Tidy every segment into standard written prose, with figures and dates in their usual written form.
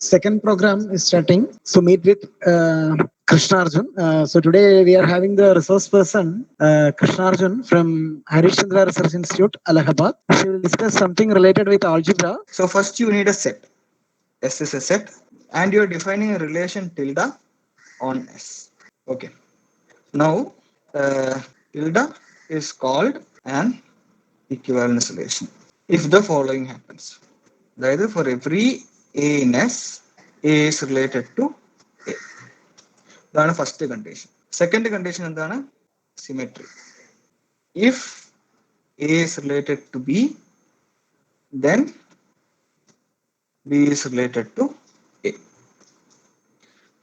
Second program is starting. So meet with Krishna Arjun. So today we are having the resource person Krishna Arjun from Harishchandra Research Institute, Allahabad. She will discuss something related with algebra. So first you need a set. S is a set, and you're defining a relation tilde on S. Okay. Now tilde is called an equivalence relation. If the following happens, that is for every A in S, A is related to A. That's the first condition. Second condition is symmetry. If A is related to B, then B is related to A.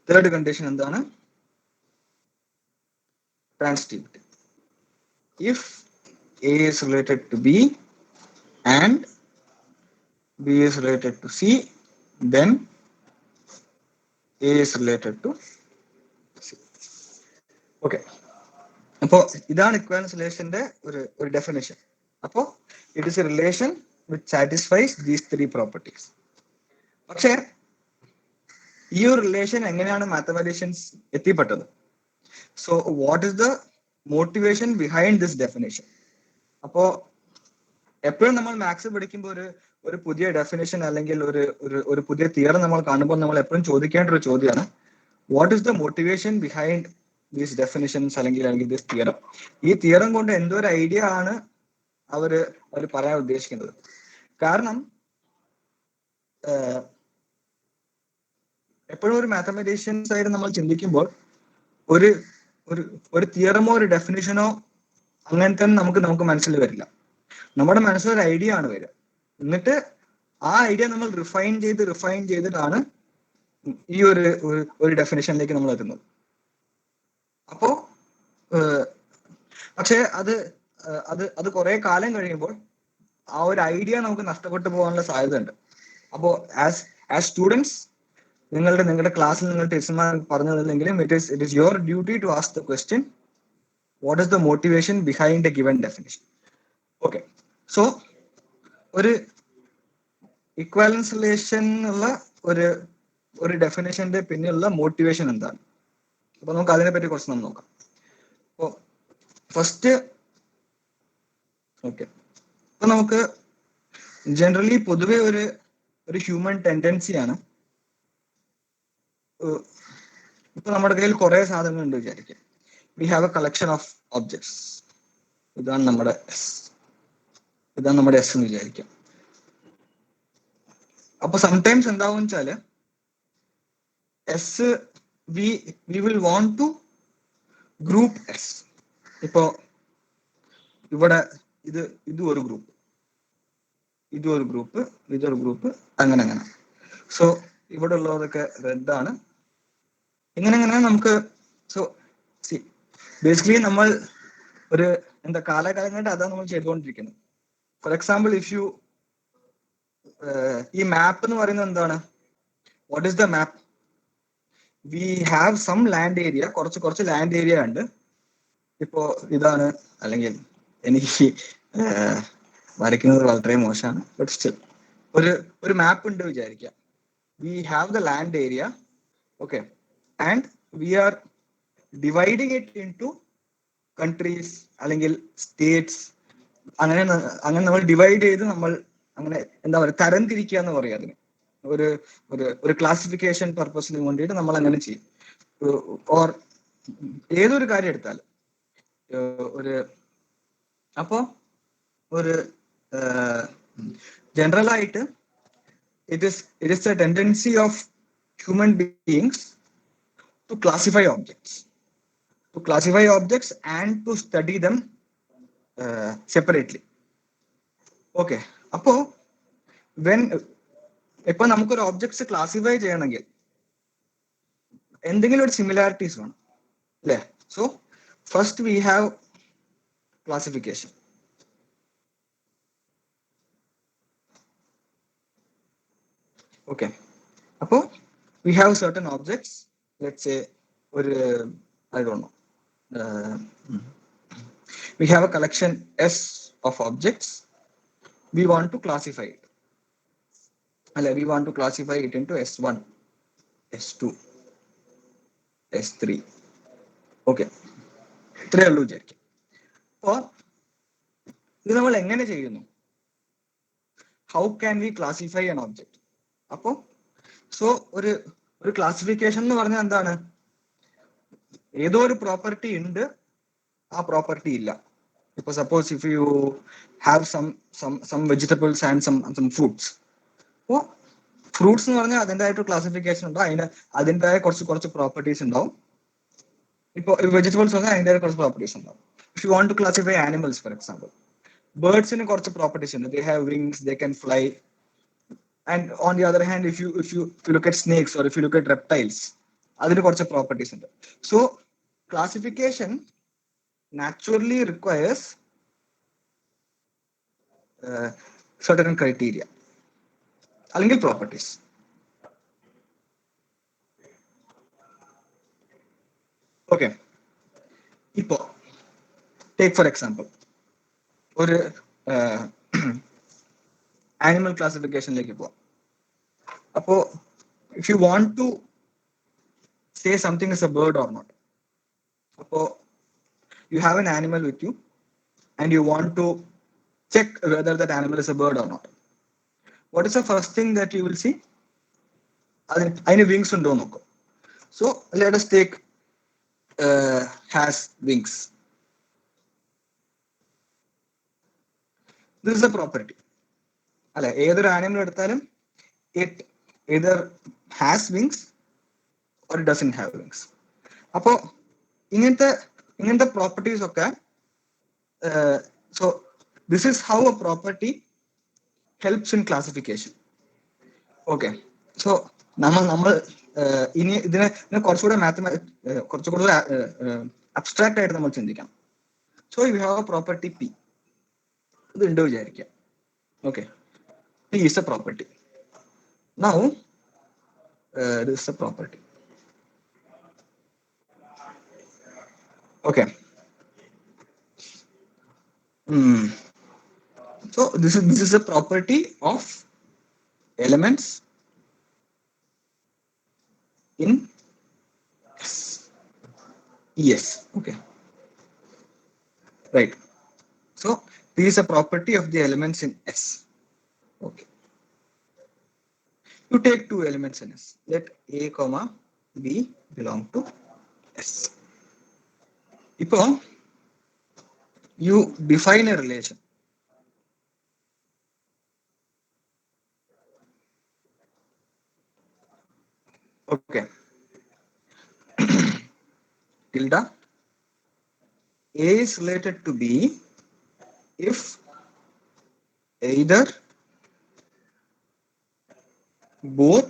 Third condition is transitivity. If A is related to B and B is related to C, then A is related to C. Okay. അപ്പോൾ ഇതാണ് equivalence relationന്റെ ഒരു definition. അപ്പോൾ it is a relation which satisfies these three properties. പക്ഷേ ഈ ഒരു relation എങ്ങനെയാണ് mathematician's എത്തിപ്പെട്ടത്? So what is the motivation behind this definition? അപ്പോ എപ്പോഴും നമ്മൾ മാത്സ് പഠിക്കുമ്പോൾ ഒരു പുതിയ ഡെഫിനേഷൻ അല്ലെങ്കിൽ ഒരു പുതിയ തിയറം നമ്മൾ കാണുമ്പോൾ നമ്മൾ എപ്പോഴും ചോദിക്കേണ്ട ഒരു ചോദ്യമാണ്, what is the motivation behind these definitions അല്ലെങ്കിൽ ദിസ് തിയറം? ഈ തിയറം കൊണ്ട് എന്തോ ഒരു ഐഡിയ ആണ് അവർ പറയാൻ ഉദ്ദേശിക്കുന്നത്. കാരണം എപ്പോഴും ഒരു മാത്തമാറ്റീഷ്യൻസ് ആയിട്ട് നമ്മൾ ചിന്തിക്കുമ്പോൾ ഒരു തിയറമോ ഒരു ഡെഫിനിഷനോ അങ്ങനത്തെ നമുക്ക് മനസ്സിൽ വരില്ല. നമ്മുടെ മനസ്സിൽ ഒരു ഐഡിയ ആണ് വരിക. എന്നിട്ട് ആ ഐഡിയ നമ്മൾ റിഫൈൻ ചെയ്തിട്ടാണ് ഈ ഒരു ഡെഫിനിഷനിലേക്ക് നമ്മൾ എത്തുന്നത്. അപ്പോ പക്ഷെ അത് കുറെ കാലം കഴിയുമ്പോൾ ആ ഒരു ഐഡിയ നമുക്ക് നഷ്ടപ്പെട്ടു പോകാനുള്ള സാധ്യത ഉണ്ട്. അപ്പോ ആസ് സ്റ്റുഡൻസ് നിങ്ങളുടെ ക്ലാസ്സിൽ നിങ്ങൾ ടീച്ചർമാർ പറഞ്ഞതെങ്കിലും it is your duty to ask the question, what is the motivation behind a given definition? Okay. So ഒരു ഇക്വാലൻസ് റിലേഷൻ ഉള്ള ഒരു ഡെഫിനേഷന്റെ പിന്നിലുള്ള മോട്ടിവേഷൻ എന്താണ്? അപ്പൊ നമുക്ക് അതിനെ പറ്റി കുറച്ച് നമ്മൾ നോക്കാം. അപ്പോ ഫസ്റ്റ് ഓക്കെ, അപ്പൊ നമുക്ക് ജനറലി പൊതുവെ ഒരു ഹ്യൂമൻ ടെൻഡൻസിയാണ്. ഇപ്പൊ നമ്മുടെ കയ്യിൽ കുറെ സാധനങ്ങൾ ഉണ്ട് വിചാരിക്കാം. We have a collection of objects. ഇതാണ് നമ്മുടെ എസ് എന്ന് വിചാരിക്കാം. അപ്പൊ സംടൈംസ് എന്താവും വെച്ചാല് S we will want to group S. ഇപ്പോ ഇവിടെ ഇതും ഒരു ഗ്രൂപ്പ്, ഇതൊരു ഗ്രൂപ്പ്, അങ്ങനെ. സോ ഇവിടെ ഉള്ളതൊക്കെ റെഡ് ആണ്. ഇങ്ങനെ നമുക്ക് സോ സി ബേസിക്കലി നമ്മൾ കാലകാലങ്ങളായിട്ട് അതാണ് നമ്മൾ ചെയ്തുകൊണ്ടിരിക്കുന്നത്. ഫോർ എക്സാമ്പിൾ, ഇഫ് യു ഈ മാപ്പ് എന്ന് പറയുന്നത് എന്താണ്? What is the map? We have some land area, കുറച്ച് ലാൻഡ് ഏരിയ ഉണ്ട്. ഇപ്പോ ഇതാണ്, അല്ലെങ്കിൽ എനിക്ക് വരയ്ക്കുന്നത് വളരെ മോശമാണ്, ബട്ട് സ്റ്റിൽ ഒരു മാപ്പ് ഉണ്ട് വിചാരിക്കാം. We have the land area, okay, and we are dividing it into countries അല്ലെങ്കിൽ സ്റ്റേറ്റ്സ്. അങ്ങനെ നമ്മൾ ഡിവൈഡ് ചെയ്ത് നമ്മൾ അങ്ങനെ എന്താ പറയുക, തരംതിരിക്കുക എന്ന് പറയും അതിന്. ഒരു ക്ലാസിഫിക്കേഷൻ പർപ്പസിന് വേണ്ടിയിട്ട് നമ്മൾ അങ്ങനെ ചെയ്യും. ഓർ ഏതൊരു കാര്യം എടുത്താലും അപ്പോ ജനറൽ ആയിട്ട് it is a tendency of human beings to classify objects and to study them separately. Okay. അപ്പോ ഇപ്പൊ നമുക്കൊരു ഒബ്ജക്ട്സ് ക്ലാസിഫൈ ചെയ്യണമെങ്കിൽ എന്തെങ്കിലും ഒരു സിമിലാരിറ്റീസ് വേണം, അല്ലേ? So first we have classification. Okay. Apo we have certain objects. Let's say, I don't know. We have a collection S of objects. We want to classify it. we want to classify it into S1, S2, S3. Okay, ഇത്രയേ ഉള്ളൂ വിചാരിക്കും. അപ്പോൾ ഇത് നമ്മൾ എങ്ങനെ ചെയ്യുന്നു? How can we classify an object? അപ്പോൾ ഒരു ക്ലാസിഫിക്കേഷൻ എന്ന് പറഞ്ഞാൽ എന്താണ്? ഏതോ ഒരു പ്രോപ്പർട്ടി ഉണ്ട്, ആ പ്രോപ്പർട്ടി ഇല്ല. ഇപ്പൊ suppose if you have some vegetables and some fruits. അപ്പോൾ ഫ്രൂട്ട്സ് എന്ന് പറഞ്ഞാൽ അതിൻ്റെതായിട്ട് ക്ലാസിഫിക്കേഷൻ ഉണ്ട്, അതിൻ്റെതായ കുറച്ച് പ്രോപ്പർട്ടീസ് ഉണ്ടാവും. ഇപ്പോൾ വെജിറ്റബിൾസ് പറഞ്ഞാൽ അതിൻ്റെതായ കുറച്ച് പ്രോപ്പർട്ടീസ് ഉണ്ടാവും. If you want to classify animals, for example, ബേർഡ്സിന് കുറച്ച് പ്രോപ്പർട്ടീസ് ഉണ്ട്. They have wings, they can fly. And on the other hand, if you look at snakes or if you look at reptiles, അതിന് കുറച്ച് properties ഉണ്ട്. So classification naturally requires certain criteria അല്ലെങ്കിൽ properties. Okay, ഇപ്പോ take for example ഒരു animal ക്ലാസിഫിക്കേഷനിലേക്ക് പോവാം. അപ്പോ if you want to say something is a bird or not, അപ്പോ you have an animal with you and you want to check whether that animal is a bird or not. What is the first thing that you will see? അതിന് wings ഉണ്ടോ നോക്കും. So let us take has wings. This is a property. അല്ലെ, ഏതൊരു animal എടുത്താലും it either has wings or it doesn't have wings. അപ്പോ ഇങ്ങനത്തെ properties ഒക്കെ, so this is how a property helps in classification. Okay, so നമ്മൾ ഇനി ഇതിനെ കുറച്ചുകൂടെ കുറച്ചുകൂടെ അബ്സ്ട്രാക്ട് ആയിട്ട് നമ്മൾ ചിന്തിക്കാം. So you have A property P, ഇത് ഉണ്ട് വിചാരിക്കാം. Okay, P is A property. Now this is a property. Okay. So this is a property of elements in S. Yes. Okay. Right. So this is a property of the elements in S. Okay. You take two elements in S. Let A, B belong to S. Ipo you define a relation. Okay. Tilde A is related to B if either both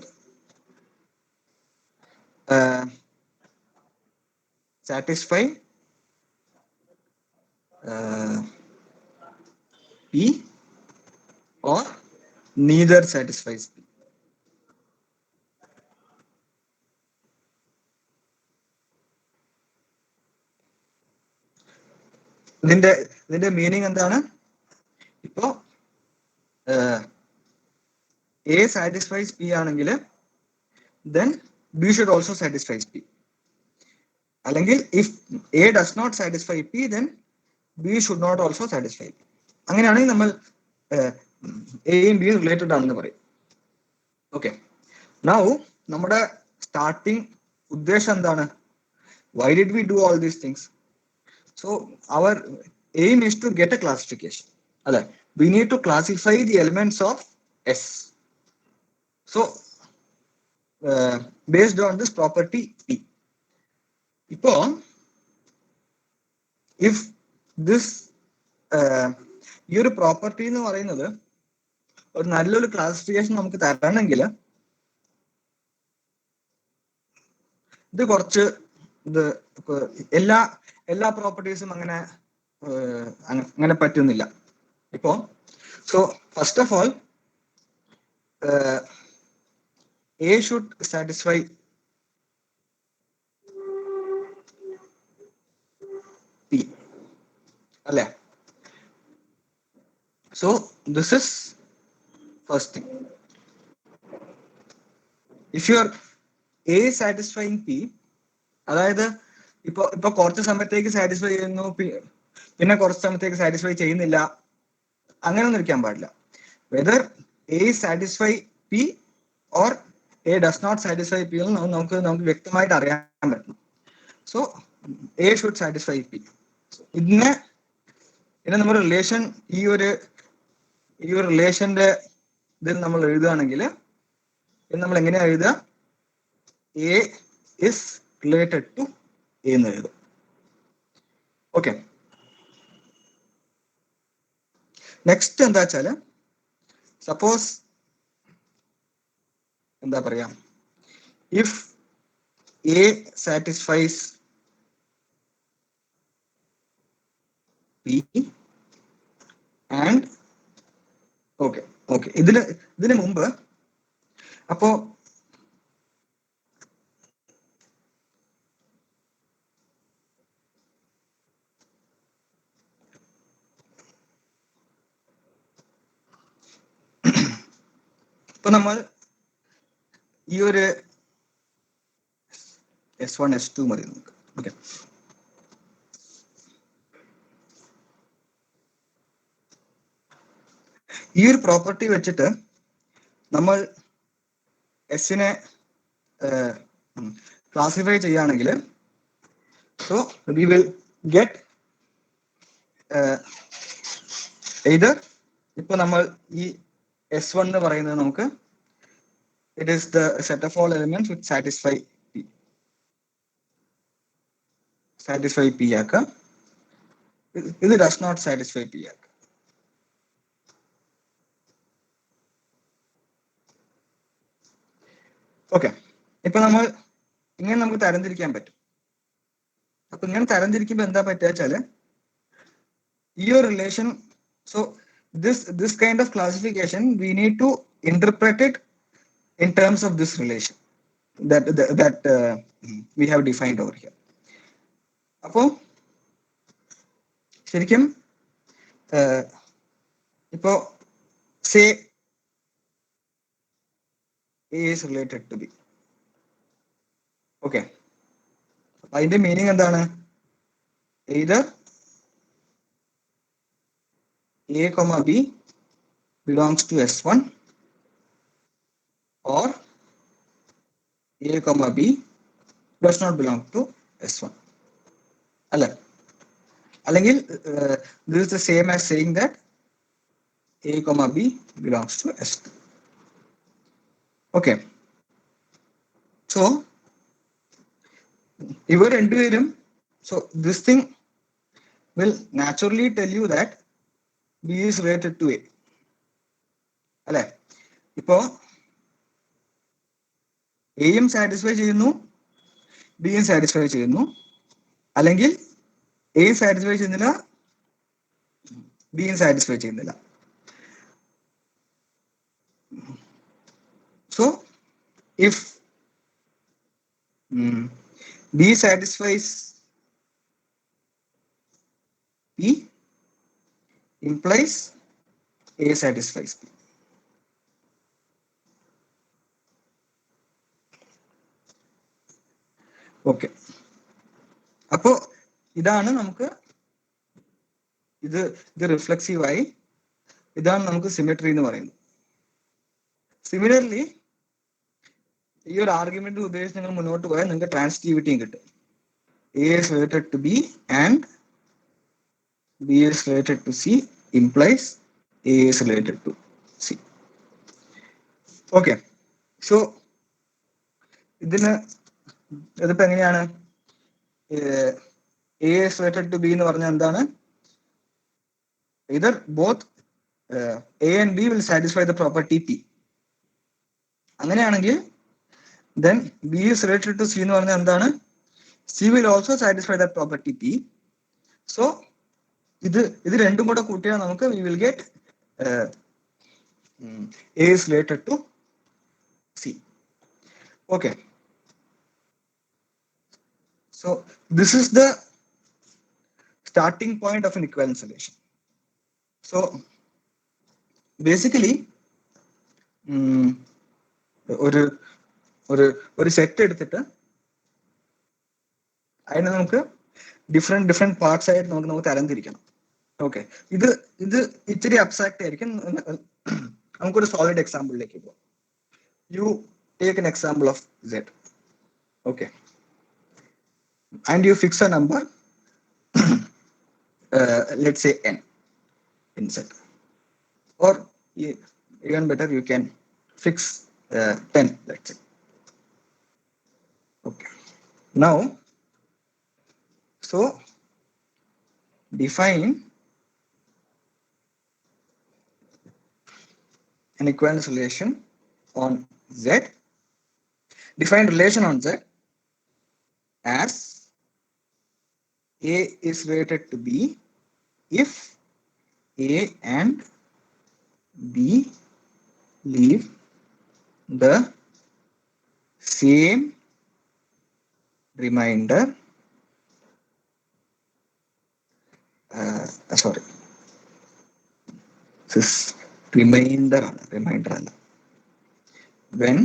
satisfy P or neither satisfies P. ഇതിന്റെ meaning എന്താണ്? ഇപ്പോ A satisfies P ആണെങ്കിൽ then B should also satisfy P. അല്ലെങ്കിൽ if A does not satisfy P then B should not also satisfy P. അങ്ങനെയാണെങ്കിൽ നമ്മൾ എയും ബിയും related ആണെന്ന് പറയും. ഓക്കെ, നൗ നമ്മുടെ സ്റ്റാർട്ടിങ് ഉദ്ദേശം എന്താണ്? Why did we do all these things? So our aim is to get a classification. We need to classify the elements of S. So based on this property P. Ipo if this ഈ ഒരു property എന്ന് പറയുന്നത് ഒരു നല്ലൊരു classification നമുക്ക് തരണമെങ്കിൽ ഇത് കുറച്ച് എല്ലാ പ്രോപ്പർട്ടീസും അങ്ങനെ പറ്റുന്നില്ല. ഇപ്പോ so first of all A should satisfy P. അല്ലേ? So this is first thing. if your A is satisfying P, അതായത് ഇപ്പൊ കുറച്ച് സമയത്തേക്ക് സാറ്റിസ്ഫൈ ചെയ്യുന്നു, പിന്നെ കുറച്ച് സമയത്തേക്ക് സാറ്റിസ്ഫൈ ചെയ്യുന്നില്ല, അങ്ങനെയൊന്നും ഇരിക്കാൻ പാടില്ല. Whether A is satisfy P or A does not satisfy P എന്ന് നമുക്ക് വ്യക്തമായിട്ട് അറിയാൻ പറ്റണം. So A should satisfy P. ഇതിനെ നമ്മൾ റിലേഷൻ ഈ ഒരു റിലേഷന്റെ ഇതിൽ നമ്മൾ എഴുതുകയാണെങ്കിൽ നമ്മൾ എങ്ങനെയാ എഴുതുക? A is related to A എന്ന് എഴുതും. ഓക്കെ, നെക്സ്റ്റ് എന്താ വെച്ചാല്, സപ്പോസ് എന്താ പറയാ, if A satisfies P and okay ഇതിന് മുമ്പ് അപ്പോ നമ്മൾ ഈ ഒരു S1 S2 മതി നമുക്ക്. ഓക്കെ, ഈ ഒരു പ്രോപ്പർട്ടി വെച്ചിട്ട് നമ്മൾ എസിനെ ക്ലാസിഫൈ ചെയ്യുകയാണെങ്കിൽ, സോ വി വിൽ ഗെറ്റ് ഇത് ഇപ്പൊ നമ്മൾ ഈ S1 എന്ന് പറയുന്നത് നമുക്ക് it is the set of all elements which satisfy P ആക്ക, ഇത് does not satisfy P ആക്ക. ഓക്കെ, ഇപ്പൊ നമ്മൾ ഇങ്ങനെ നമുക്ക് തരംതിരിക്കാൻ പറ്റും. അപ്പൊ ഇങ്ങനെ തരംതിരിക്കുമ്പോ എന്താ പറ്റുക വെച്ചാല്, ഈ ഒരു relation, so this kind of classification we need to interpret it in terms of this relation that we have defined over here. അപ്പോ ശരിക്കും ഇപ്പോ say A is related to B. Okay, അതിന്റെ മീനിങ് എന്താണ്? either A, B belongs to S1 or A, B does not belong to S1. അല്ലെങ്കിൽ this is the same as saying that A, B belongs to S2. Okay, so ഇവർ രണ്ടുപേരും, so this thing will naturally tell you that B is related to A. അല്ലെ, ഇപ്പോ എയും satisfy ചെയ്യുന്നു, ബിയും satisfy ചെയ്യുന്നു, അല്ലെങ്കിൽ എയും സാറ്റിസ്ഫൈ ചെയ്യുന്നില്ല, ബിയും സാറ്റിസ്ഫൈ ചെയ്യുന്നില്ല. So if B satisfies P implies A satisfies P. Okay, അപ്പോ ഇതാണ് നമുക്ക് ഇത് റിഫ്ലെക്സീവായി ഇതാണ് നമുക്ക് സിമെട്രി എന്ന് പറയുന്നത്. സിമിലർലി ഈ ഒരു ആർഗ്യുമെന്റ് ഉപയോഗിച്ച് നിങ്ങൾ മുന്നോട്ട് പോയാൽ നിങ്ങൾക്ക് ട്രാൻസിറ്റിവിറ്റിയും കിട്ടും. A is related to B and B is related to C implies A is related to C. Okay, so ഇതിപ്പോ എങ്ങനെയാണ് A is related to B എന്ന് പറഞ്ഞാൽ എന്താണ്? either both A and B will satisfy the property P. അങ്ങനെയാണെങ്കിൽ then B is related to C എന്ന് പറഞ്ഞാൽ എന്താണ്? C will also satisfy that property P. So ഇത് രണ്ടും കൂടെ കൂട്ടിയാൽ നമുക്ക് we will get A is related to C. Okay, so this is the starting point of an equivalence relation. So basically ഒരു ഒരു സെറ്റ് എടുത്തിട്ട് അതിനെ നമുക്ക് ഡിഫറെന്റ് പാർട്സ് ആയിട്ട് നമുക്ക് തരംതിരിക്കണം. ഓക്കെ, ഇത് ഇച്ചിരി അബ്സ്ട്രാക്ട് ആയിരിക്കും. നമുക്കൊരു സോളിഡ് എക്സാമ്പിളിലേക്ക് പോകാം. You take an example of Z. Okay, and you fix a number, let's say n in Z, or even better, you can fix 10, let's say. Okay, now so define an equivalence relation on Z. Define relation on Z as A is related to B if A and B leave the same remainder. Sorry, this remainder when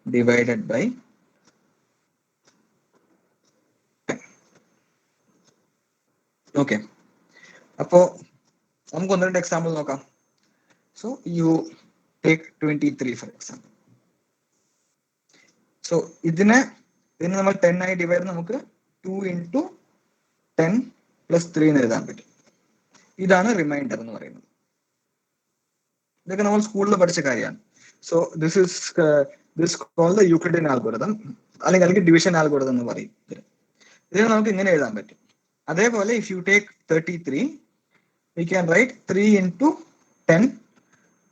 divided by 10. Okay, അപ്പോ നമുക്ക് ഒന്ന് രണ്ട് example നോക്കാം. So you take 23 for example. So ഇതിനെ നമ്മൾ 10 ആയി divide നമുക്ക് 2 into 10 plus 3 എന്ന് എഴുതാൻ പറ്റും. ഇതാണ് റിമൈൻഡർ എന്ന് പറയുന്നത്. ഇതൊക്കെ നമ്മൾ സ്കൂളിൽ പഠിച്ച കാര്യമാണ്. So this called the Euclidean algorithm, അല്ലെങ്കിൽ ഡിവിഷൻ അൽഗോരിതം എന്ന് പറയും. ഇതിനെ നമുക്ക് ഇങ്ങനെ എഴുതാൻ പറ്റും. അതേപോലെ if you take 33, we can write 3 into 10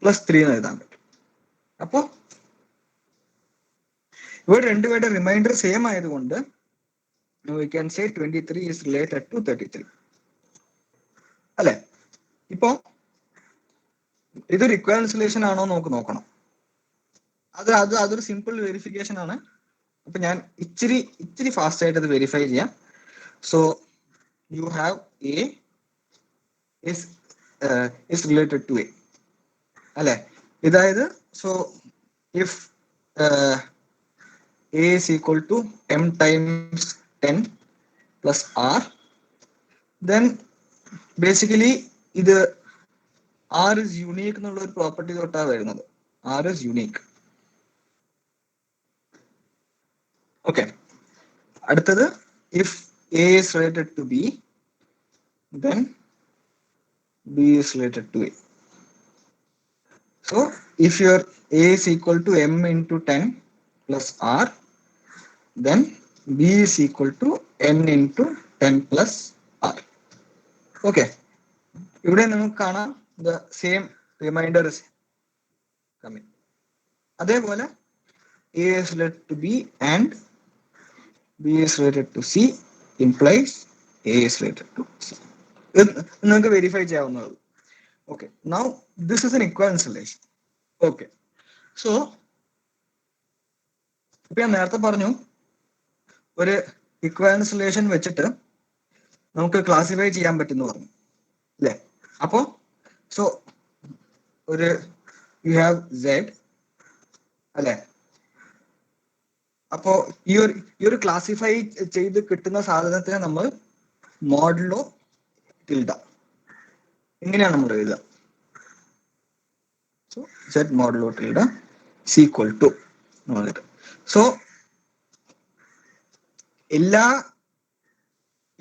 plus 3 എന്ന് എഴുതാൻ പറ്റും. അപ്പോ ഇവിടെ രണ്ടുപേരുടെ റിമൈൻഡർ സെയിം ആയതുകൊണ്ട് we can say 23 is related to 33. അല്ലെ? ഇപ്പോ ഇതൊരു ഇക്വാലൻസ് റിലേഷൻ ആണോ നമുക്ക് നോക്കണം. അതൊരു സിമ്പിൾ വെരിഫിക്കേഷൻ ആണ്. അപ്പൊ ഞാൻ ഇച്ചിരി ഫാസ്റ്റ് ആയിട്ട് അത് വെരിഫൈ ചെയ്യാം. So you have A is related to A, അല്ലെ? ഇതായത് so if A is equal to m times 10 plus R, then basically ഇത് R is unique എന്നുള്ള ഒരു പ്രോപ്പർട്ടി തൊട്ടാണ് വരുന്നത്. R is unique. ഓക്കെ, അടുത്തത് if A is related to B, then B is related to A. So if your A is equal to m into 10 plus R, then B is equal to n into 10 plus R. Okay, ഇവിടെ നമുക്ക് കാണാം the same remainder is coming. അതേപോലെ A is related to B and B is related to C implies A is related to C. നിങ്ങൾക്ക് verify ചെയ്യാവുന്നതാണ്. Okay, now this is an equivalence relation. Okay, so ഇപ്പൊ ഞാൻ നേരത്തെ പറഞ്ഞു ഒരു equivalence relation വെച്ചിട്ട് നമുക്ക് ക്ലാസിഫൈ ചെയ്യാൻ പറ്റുമെന്ന് പറഞ്ഞു അല്ലേ? അപ്പോ സോ ഒരു യു ഹാവ് Z അല്ലെ? അപ്പോ ഈ ഒരു ക്ലാസിഫൈ ചെയ്ത് കിട്ടുന്ന സാധനത്തിനെ നമ്മൾ മോഡലോ ടിൽഡ ഇങ്ങനെയാണ് നമ്മൾ എഴുതുക. So Z modulo tilde is equal to. So എല്ലാ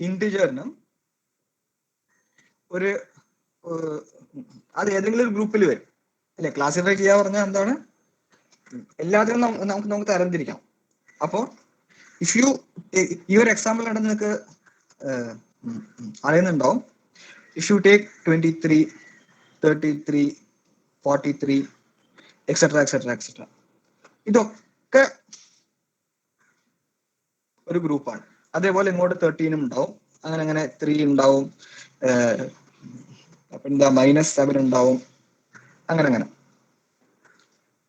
ഇന്റിജറിനും ഒരു അത് ഏതെങ്കിലും ഒരു ഗ്രൂപ്പിൽ വരും അല്ലെ? ക്ലാസിഫൈ ചെയ്യാൻ പറഞ്ഞാൽ എന്താണ്? എല്ലാത്തിനും നമുക്ക് തരംതിരിക്കാം. അപ്പോ ഇഫ് യു ഈ ഒരു എക്സാമ്പിൾ കണ്ട് നിങ്ങൾക്ക് അറിയുന്നുണ്ടാവും. ഇഫ് യു ടേക്ക് 23, 33, 43 എക്സെട്ര ഇതൊക്കെ ഒരു ഗ്രൂപ്പാണ്. അതേപോലെ ഇങ്ങോട്ട് 13 ഉണ്ടാവും, അങ്ങനെ 3 ഉണ്ടാവും, എന്താ -7 ഉണ്ടാവും, അങ്ങനെ.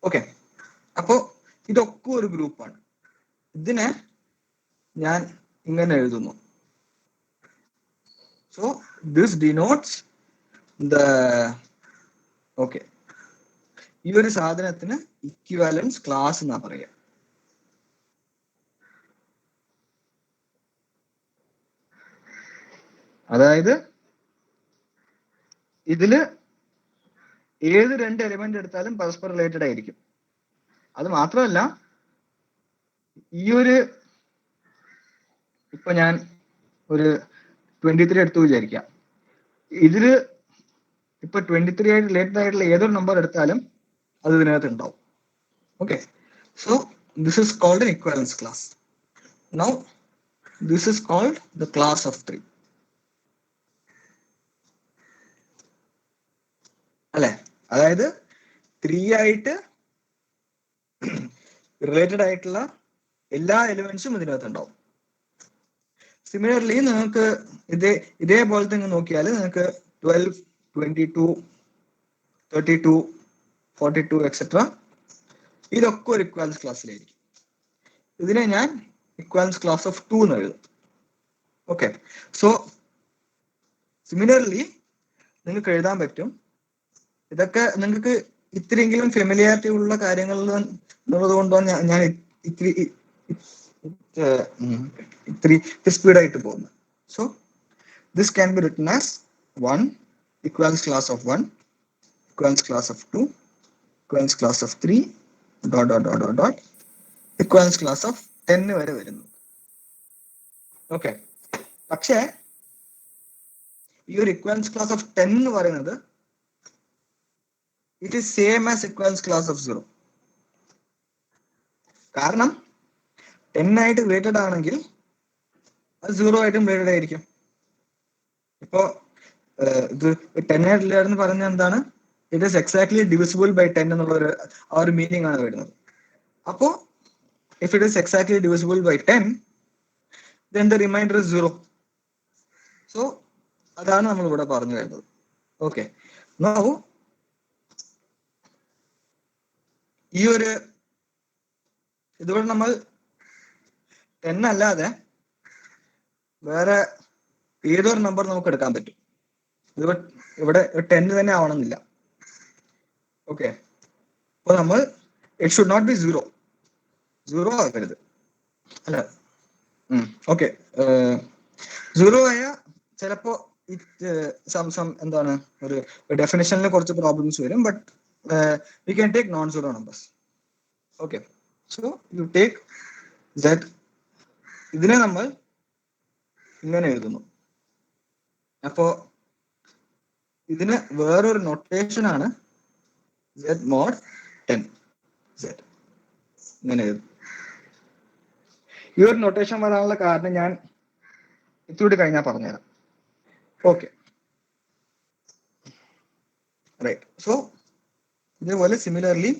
ഓക്കെ, അപ്പോ ഇതൊക്കെ ഒരു ഗ്രൂപ്പാണ്. ഇതിനെ ഞാൻ ഇങ്ങനെ എഴുതുന്നു. So this denotes the okay ഈ ഒരു സാധനത്തിന് ഇക്വിവാലൻസ് ക്ലാസ് എന്നാ പറയാ. അതായത് ഇതില് ഏത് 2 എലിമെന്റ് എടുത്താലും പരസ്പരം റിലേറ്റഡ് ആയിരിക്കും. അത് മാത്രമല്ല, ഈ ഒരു ഇപ്പൊ ഞാൻ ഒരു 23 എടുത്തു വിചാരിക്കാം. ഇതില് ഇപ്പൊ 23 ആയിട്ട് റിലേറ്റഡ് ആയിട്ടുള്ള ഏതൊരു നമ്പർ എടുത്താലും അത് ഇതിനകത്ത് ഉണ്ടാവും. Okay, so this is called an equivalence class. Now this is called the class of 3. അല്ലെ, അതായത് 3 ആയിട്ട് റിലേറ്റഡ് ആയിട്ടുള്ള എല്ലാ എലിമെന്റ്സും ഇതിനകത്ത് ഉണ്ടാവും. സിമിലർലി നിങ്ങൾക്ക് ഇതേപോലെ തന്നെ നോക്കിയാൽ നിങ്ങൾക്ക് 12, 22, 32, 42 എക്സെട്ര ഇതൊക്കെ ഒരു ഇക്വാലൻസ് ക്ലാസ്സിലായിരിക്കും. ഇതിനെ ഞാൻ ഇക്വാലൻസ് ക്ലാസ് ഓഫ് 2 എന്ന് എഴുതും. ഓക്കെ, സോ സിമിലർലി നിങ്ങൾക്ക് എഴുതാൻ പറ്റും. ഇതൊക്കെ നിങ്ങൾക്ക് ഇത്തിരിയെങ്കിലും ഫെമിലിയാരിറ്റി ഉള്ള കാര്യങ്ങൾ എന്നുള്ളത് കൊണ്ടാണ് ഞാൻ ഇത്തിരി സ്പീഡായിട്ട് പോകുന്നത്. So this can be written as 1 equivalence class of 1, equivalence class of 2, equivalence class of 3, dot dot dot dot dot, equivalence class of 10 വരെ വരുന്നു. ഓക്കെ, പക്ഷേ ഈ ഒരു equivalence class of 10 എന്ന് പറയുന്നത് it is same as equivalence class of 0. കാരണം 10 ആയിട്ട് related ആണെങ്കിൽ അത് 0 ആയിട്ടും റിലേറ്റഡ് ആയിരിക്കും. ഇപ്പോ ഇത് 10 ആയിട്ട് റിലേറ്റഡ് എന്ന് പറഞ്ഞാൽ എന്താണ്? It is exactly divisible by 10 എന്നുള്ള ഒരു മീനിങ് ആണ് വരുന്നത്. അപ്പോ if it is exactly divisible by 10, then the remainder is 0. So അതാണ് നമ്മൾ ഇവിടെ പറഞ്ഞു വരുന്നത്. ഓക്കെ, നൗ ഈ ഒരു ഇതുകൊണ്ട് നമ്മൾ 10 അല്ലാതെ വേറെ ഏതൊരു നമ്പർ നമുക്ക് എടുക്കാൻ പറ്റും. ഇവിടെ 10 തന്നെ ആവണമെന്നില്ല. ഓക്കെ, അപ്പൊ നമ്മൾ ഇറ്റ് ഷുഡ് നോട്ട് ബി 0 ആകരുത്, അല്ല. ഓക്കെ, 0 ആയ ചിലപ്പോ എന്താണ് ഒരു ഡെഫിനിഷനിൽ കുറച്ച് പ്രോബ്ലംസ് വരും. But we can take non zero numbers. Okay, so you take z. ഇതിനെ നമ്മൾ ഇങ്ങനെ എഴുതുന്നു. അപ്പോ ഇതിന് വേറൊരു നൊട്ടേഷൻ ആണ് z mod 10 z. ഇങ്ങനെ എഴുതും. ഈ ഒരു നൊട്ടേഷൻ വരാനുള്ള കാരണം ഞാൻ ഇത്തിരി കഴിഞ്ഞാൽ പറഞ്ഞുതരാം. Okay, right. സോ ഇതേപോലെ similarly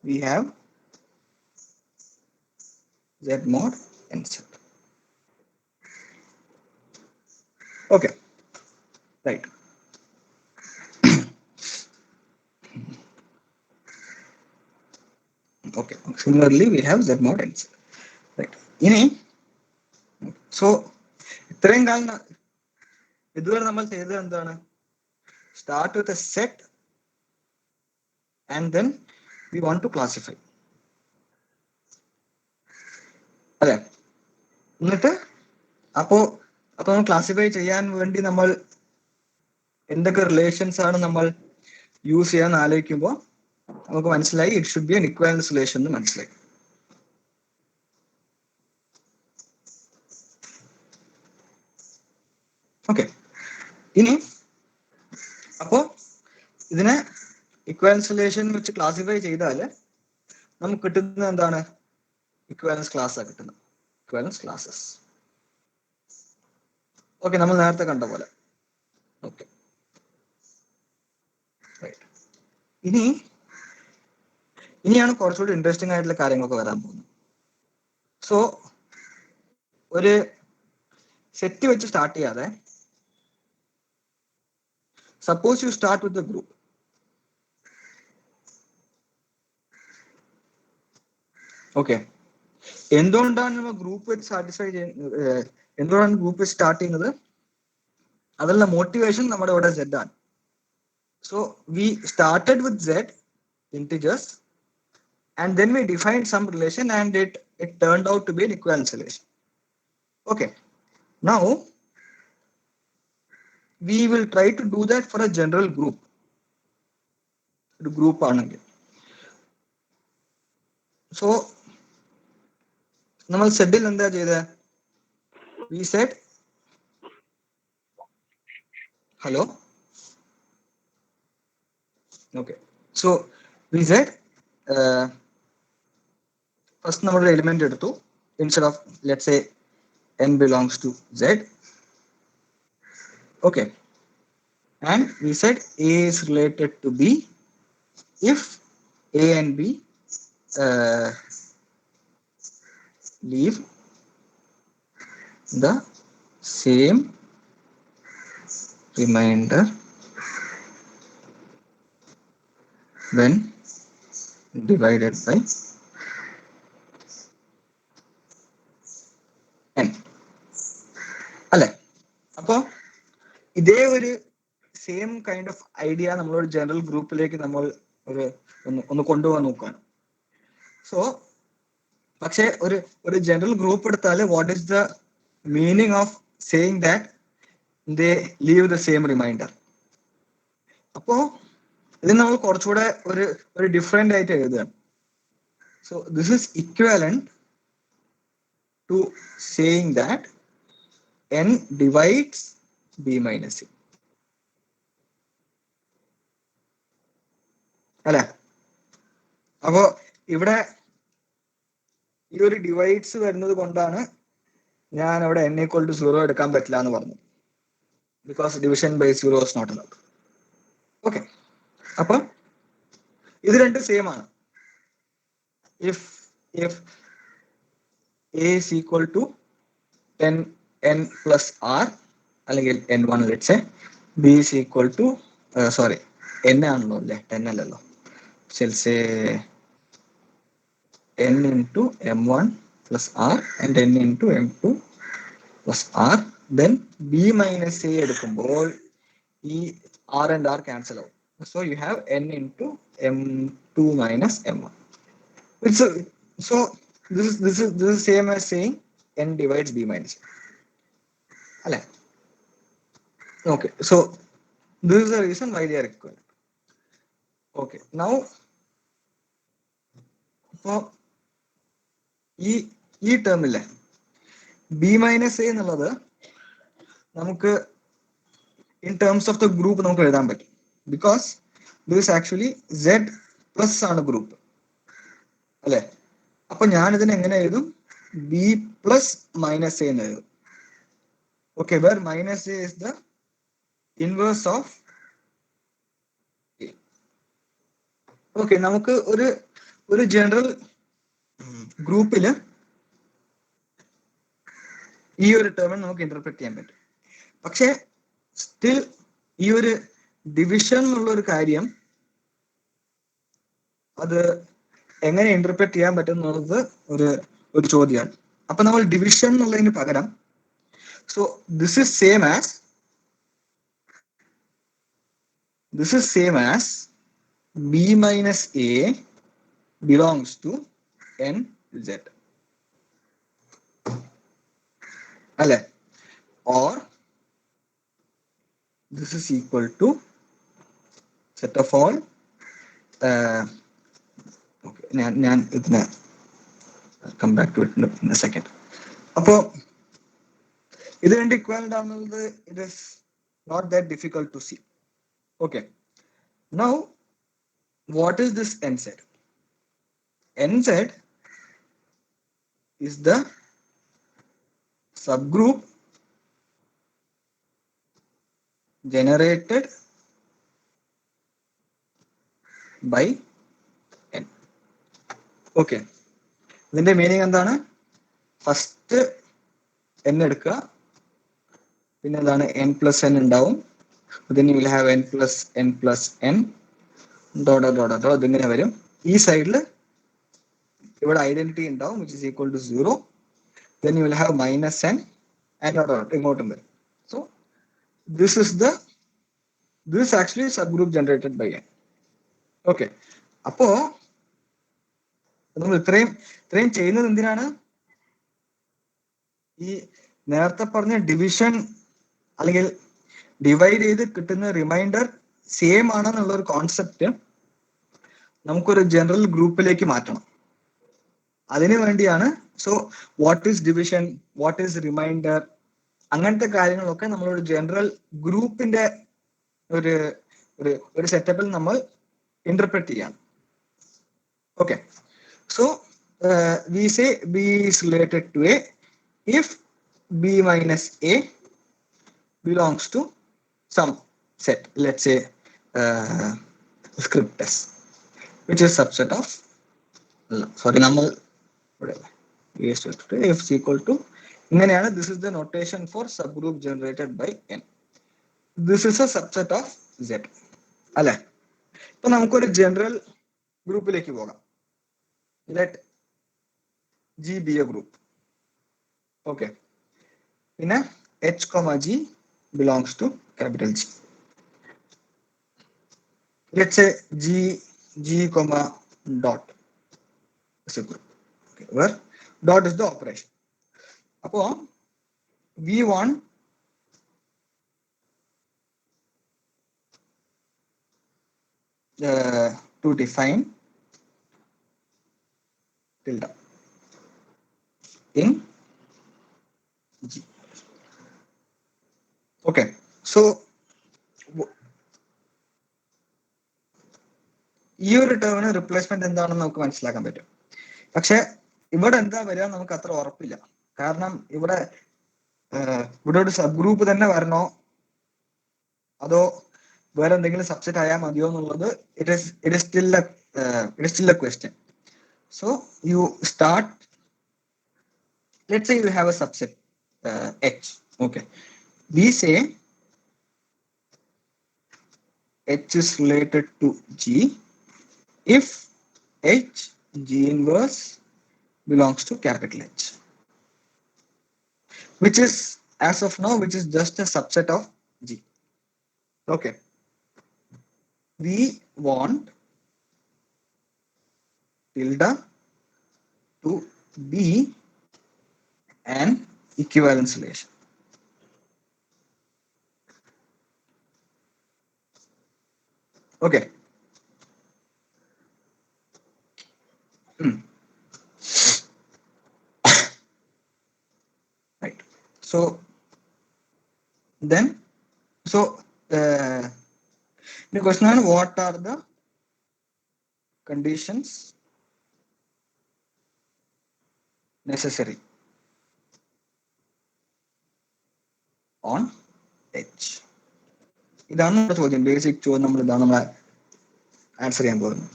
we have z mod nz. Okay, right. Okay, similarly we have z mod nz. Right. ഇനി സോ ഇത്രയും കാലം ഇതുവരെ നമ്മൾ ചെയ്തത് എന്താണ്? Start with a set and then we want to classify. അതെ, എന്നിട്ട് അപ്പോ ക്ലാസിഫൈ ചെയ്യാൻ വേണ്ടി നമ്മൾ എന്തൊക്കെ റിലേഷൻസ് ആണ് നമ്മൾ യൂസ് ചെയ്യാൻ ആലോചിക്കുമ്പോൾ നമുക്ക് മനസ്സിലായി it should B an equivalence relation എന്ന് മനസ്സിലായി. ഓക്കെ, ഇനി അപ്പോ ഇതിനെ ഇക്വാലൻസ് റിലേഷൻ വെച്ച് ക്ലാസിഫൈ ചെയ്താൽ നമുക്ക് കിട്ടുന്നത് എന്താണ്? ഇക്വാലൻസ് ക്ലാസ് കിട്ടുന്നത്, ഇക്വാലൻസ് ക്ലാസസ്. ഓക്കെ, നമ്മൾ നേരത്തെ കണ്ട പോലെ. ഓക്കെ, ഇനിയാണ് കുറച്ചുകൂടി ഇൻട്രസ്റ്റിംഗ് ആയിട്ടുള്ള കാര്യങ്ങളൊക്കെ വരാൻ പോകുന്നത്. സോ ഒരു സെറ്റ് വെച്ച് സ്റ്റാർട്ട് ചെയ്യാതെ, suppose you start with a group. Okay, എന്തുകൊണ്ടാണ് ഗ്രൂപ്പ് വെച്ച് സാറ്റിസ്ഫൈ ചെയ്യുന്നത്? എന്തുകൊണ്ടാണ് ഗ്രൂപ്പ് വെച്ച് സ്റ്റാർട്ട് ചെയ്യുന്നത്? അതിനുള്ള മോട്ടിവേഷൻ നമ്മുടെ ഇവിടെ Z ആണ്. So we started with z integers, and then we defined some relation, and it turned out to be an equivalence relation. Okay. Now we will try to do that for a general group. Group ആണെങ്കിൽ. So നമ്മൾ സെഡിൽ എന്താ ചെയ്തത്? We said, hello. Okay. So we said first നമ്മൾ ഒരു element എടുത്തു. Instead of, let's say, n belongs to z. Okay. And we said a is related to b if a and b leave the same remainder when divided by n. അല്ലെ? അപ്പോ ഇതേ ഒരു same kind of idea നമ്മളൊരു general ഗ്രൂപ്പിലേക്ക് നമ്മൾ ഒന്ന് കൊണ്ടുപോകാൻ നോക്കുകയാണ്. സോ പക്ഷെ ഒരു ജനറൽ ഗ്രൂപ്പ് എടുത്താൽ what is the meaning of saying that they leave the same remainder? അപ്പോ ഇത് നമ്മൾ കുറച്ചുകൂടെ ഒരു ഡിഫറെന്റ് ആയിട്ട് എഴുതുകയാണ്. So this is equivalent to saying that n divides b minus c. അല്ലെ? അപ്പോ ഇവിടെ ഈ ഒരു ഡിവൈഡ്സ് വരുന്നത് കൊണ്ടാണ് ഞാൻ അവിടെ n equal to 0 എടുക്കാൻ പറ്റില്ല എന്ന് പറഞ്ഞു. Because division by 0 is not allowed. ഓക്കെ. അപ്പൊ ഇത് രണ്ടും സെയിം ആണ്. ഇഫ് a is equal to 10n plus r അല്ലെങ്കിൽ n1 let's say, b is equal to sorry n ആണല്ലോ അല്ലേ, 10 അല്ലല്ലോ. shall say n into m1 plus r and n into m2 plus r. then b minus a എടുക്കുമ്പോൾ ഈ r and r cancel ആവും. so you have n into m2 minus m1. So this is same as saying n divides b minus a. അല്ലേ? Okay, so this is the reason why they are equivalent. Okay, now ഇപ്പോ ഈ ടേമില്ലേ B minus a എന്നുള്ളത് നമുക്ക് in terms of the group നമുക്ക് എഴുതാൻ പറ്റും. Because this actually Z plus ആണ് group അല്ലെ? അപ്പൊ ഞാൻ ഇതിനെ എങ്ങനെ എഴുതും? ബി പ്ലസ് മൈനസ് എ എന്ന് എഴുതും. Okay, where minus a is the inverse of a. Okay, നമുക്ക് ഒരു ജനറൽ ഗ്രൂപ്പില് ഈ ഒരു ടേമിൽ നമുക്ക് ഇന്റർപ്രറ്റ് ചെയ്യാൻ പറ്റും. പക്ഷെ സ്റ്റിൽ ഈ ഒരു ഡിവിഷൻ എന്നുള്ള ഒരു കാര്യം അത് എങ്ങനെ ഇന്റർപ്രറ്റ് ചെയ്യാൻ പറ്റും എന്നുള്ളത് ഒരു ചോദ്യമാണ്. അപ്പൊ നമ്മൾ ഡിവിഷൻ എന്നുള്ളതിന് പകരം so this is same as B minus a belongs to nz. അല്ലെ? or this is equal to set of all okay, ഞാൻ ഇതിനെ come back to it in a second. അപ്പോ ഇത് രണ്ട് ഇക്വാലന്റ് ആണെന്നുള്ളത് it is not that difficult to see. Okay, now what is this nz? nz is the subgroup generated by n. Okay, ഇതിന്റെ meaning എന്താണ്? First n എടുക്കുക, പിന്നെ എന്താണ് n plus n ഉണ്ടാവും. then you will have n plus n dot ഇതിങ്ങനെ വരും. ഈ സൈഡിൽ ഇവിടെ ഐഡന്റിറ്റി ഉണ്ടാവും which is equal to 0. then you will have minus n and ഇങ്ങോട്ടും വരും. so this is This is actually subgroup generated by n. Okay. അപ്പോ നമ്മൾ ഇത്രയും ചെയ്യുന്നത് എന്തിനാണ്? ഈ നേരത്തെ പറഞ്ഞ ഡിവിഷൻ അല്ലെങ്കിൽ ഡിവൈഡ് ചെയ്ത് കിട്ടുന്ന റിമൈൻഡർ സെയിം ആണെന്നുള്ള ഒരു കോൺസെപ്റ്റ് നമുക്കൊരു ജനറൽ ഗ്രൂപ്പിലേക്ക് മാറ്റണം. അതിനു വേണ്ടിയാണ്. So what is division, what is remainder, അങ്ങനത്തെ കാര്യങ്ങളൊക്കെ നമ്മളൊരു ജനറൽ ഗ്രൂപ്പിന്റെ ഒരു ഒരു സെറ്റപ്പിൽ നമ്മൾ ഇന്റർപ്രറ്റ് ചെയ്യാണ്. Okay. So we say b is related to a if b minus a belongs to some set, let's say script s, which is subset of നമ്മൾ if is equal to ഇങ്ങനെയാണ്. This is the notation for subgroup generated by n. This is a subset of z. അല്ലെ? ഇപ്പൊ നമുക്കൊരു general ഗ്രൂപ്പിലേക്ക് പോകാം. Let G be a group. Okay. പിന്നെ h, g belongs to capital G. Let's say G, dot is a group. Okay. Where dot is the operation. Apo we want to define tilde in G. Okay. So ഈ ഒരു ടേമിന് replacement എന്താണെന്ന് നമുക്ക് മനസ്സിലാക്കാൻ പറ്റും. പക്ഷെ ഇവിടെ എന്താ വരിക നമുക്ക് അത്ര ഉറപ്പില്ല. കാരണം ഇവിടെ ഒരു സബ് ഗ്രൂപ്പ് തന്നെ വരണോ അതോ വേറെ എന്തെങ്കിലും സബ്സെറ്റ് ആയാൽ മതിയോ എന്നുള്ളത് it is still A question. So you start, let's say you have A subset H. Okay. We say H is related to G if H, G inverse belongs to capital H, which is as of now, which is just a subset of G. Okay. We want tilde to be an equivalence relation. Okay. Right. So then, the question is, what are the conditions necessary on H? ഇതാണ് നമ്മുടെ ചോദ്യം, basic ചോദ്യം. നമ്മൾ answer ചെയ്യാൻ പോകുന്നത്.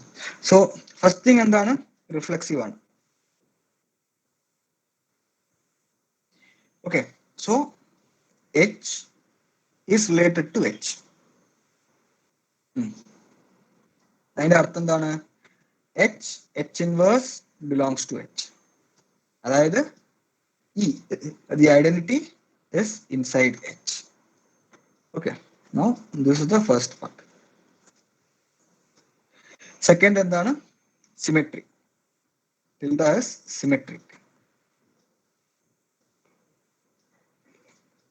So first thing എന്താണ്? Reflexive ആണ്. Okay. So H is related to H. അതിന്റെ അർത്ഥം എന്താണ്? H inverse belongs to H. അതായത് the identity is inside H. Okay. Now this is the first part. Second എന്താണ്? Symmetry. Tilde is symmetric.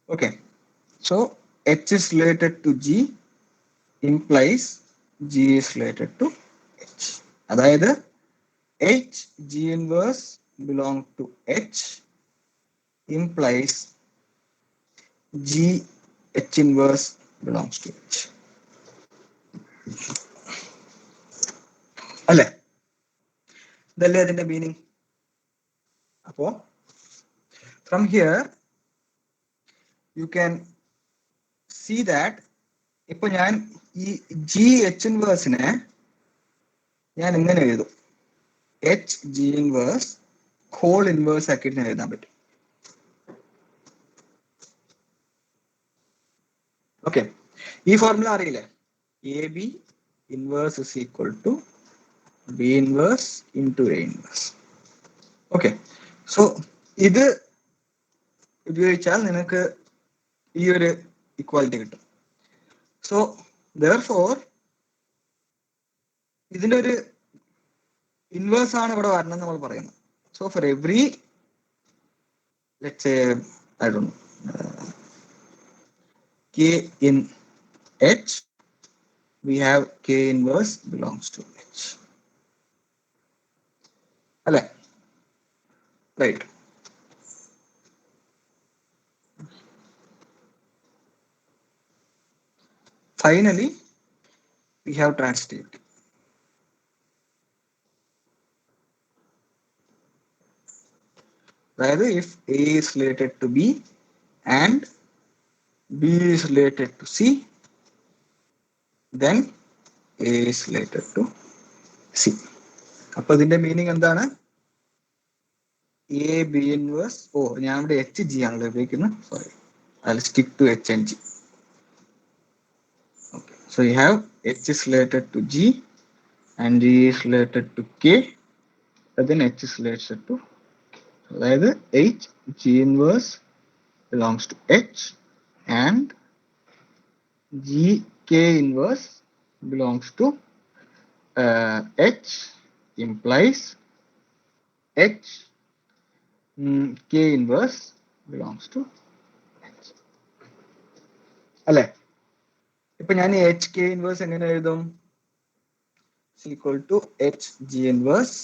Okay. So H is related to G implies G is related to H. അതായത് H, G inverse belong to H implies G, H inverse belongs to H. അല്ലേ? ഇതല്ലേ അതിന്റെ meaning. അപ്പോ from here you can see that ഇപ്പൊ ഞാൻ ഈ G H ഇൻവേഴ്സിനെ ഞാൻ ഇങ്ങനെ എഴുതും. H G inverse whole inverse ആക്കിയിട്ട് ഞാൻ എഴുതാൻ പറ്റും. ഓക്കെ. ഈ ഫോർമുല അറിയില്ലേ? AB inverse is equal to B inverse into A inverse. Okay. So ഇത് ഉപയോഗിച്ചാൽ നിനക്ക് ഈ ഒരു ഇക്വാലിറ്റി കിട്ടും. സോ therefore ഇതിന്റെ ഒരു ഇൻവേഴ്സ് ആണ് ഇവിടെ വരണം നമ്മൾ പറയുന്നത്. So for every, let's say, I don't know, k in H, we have k inverse belongs to H. അല്ലേ? Right. Finally, we have transitivity. അതായത് if A is related to B and B is related to C, then A is related to C. അപ്പൊ ഇതിന്റെ meaning എന്താണ്? A B inverse, ഞാൻ ഇവിടെ H G ആണല്ലോ ഉപയോഗിക്കുന്നത്, sorry, I'll stick to H and G. Okay, so you have H is related to G and G is related to K, and then H is related to, അതായത് H G inverse belongs to H and G K inverse belongs to H, implies H K inverse belongs to H. അല്ലേ? ഇപ്പൊ ഞാൻ ഈ H K inverse എങ്ങനെ എഴുതും? is equal to H G inverse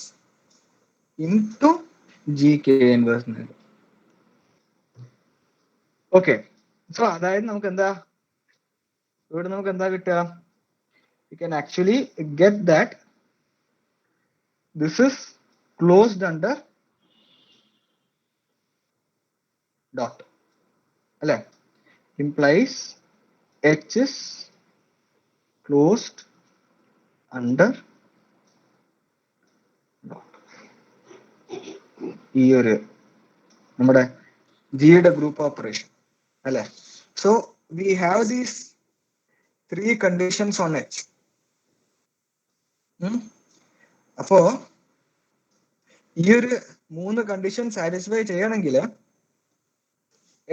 into G K inverse. Okay, so അതായത് നമുക്ക് എന്താ ഇവിടെ നമുക്ക് എന്താ കിട്ടുക? You can actually get that this is closed under dot, അല്ലെ? Implies H is closed under dot. ഈ ഒരു നമ്മുടെ ജിയുടെ ഗ്രൂപ്പ് ഓപ്പറേഷൻ അല്ലെ? So we have these 3 conditions on H. അപ്പോ ഈ ഒരു 3 കണ്ടീഷൻ സാറ്റിസ്ഫൈ ചെയ്യണമെങ്കിൽ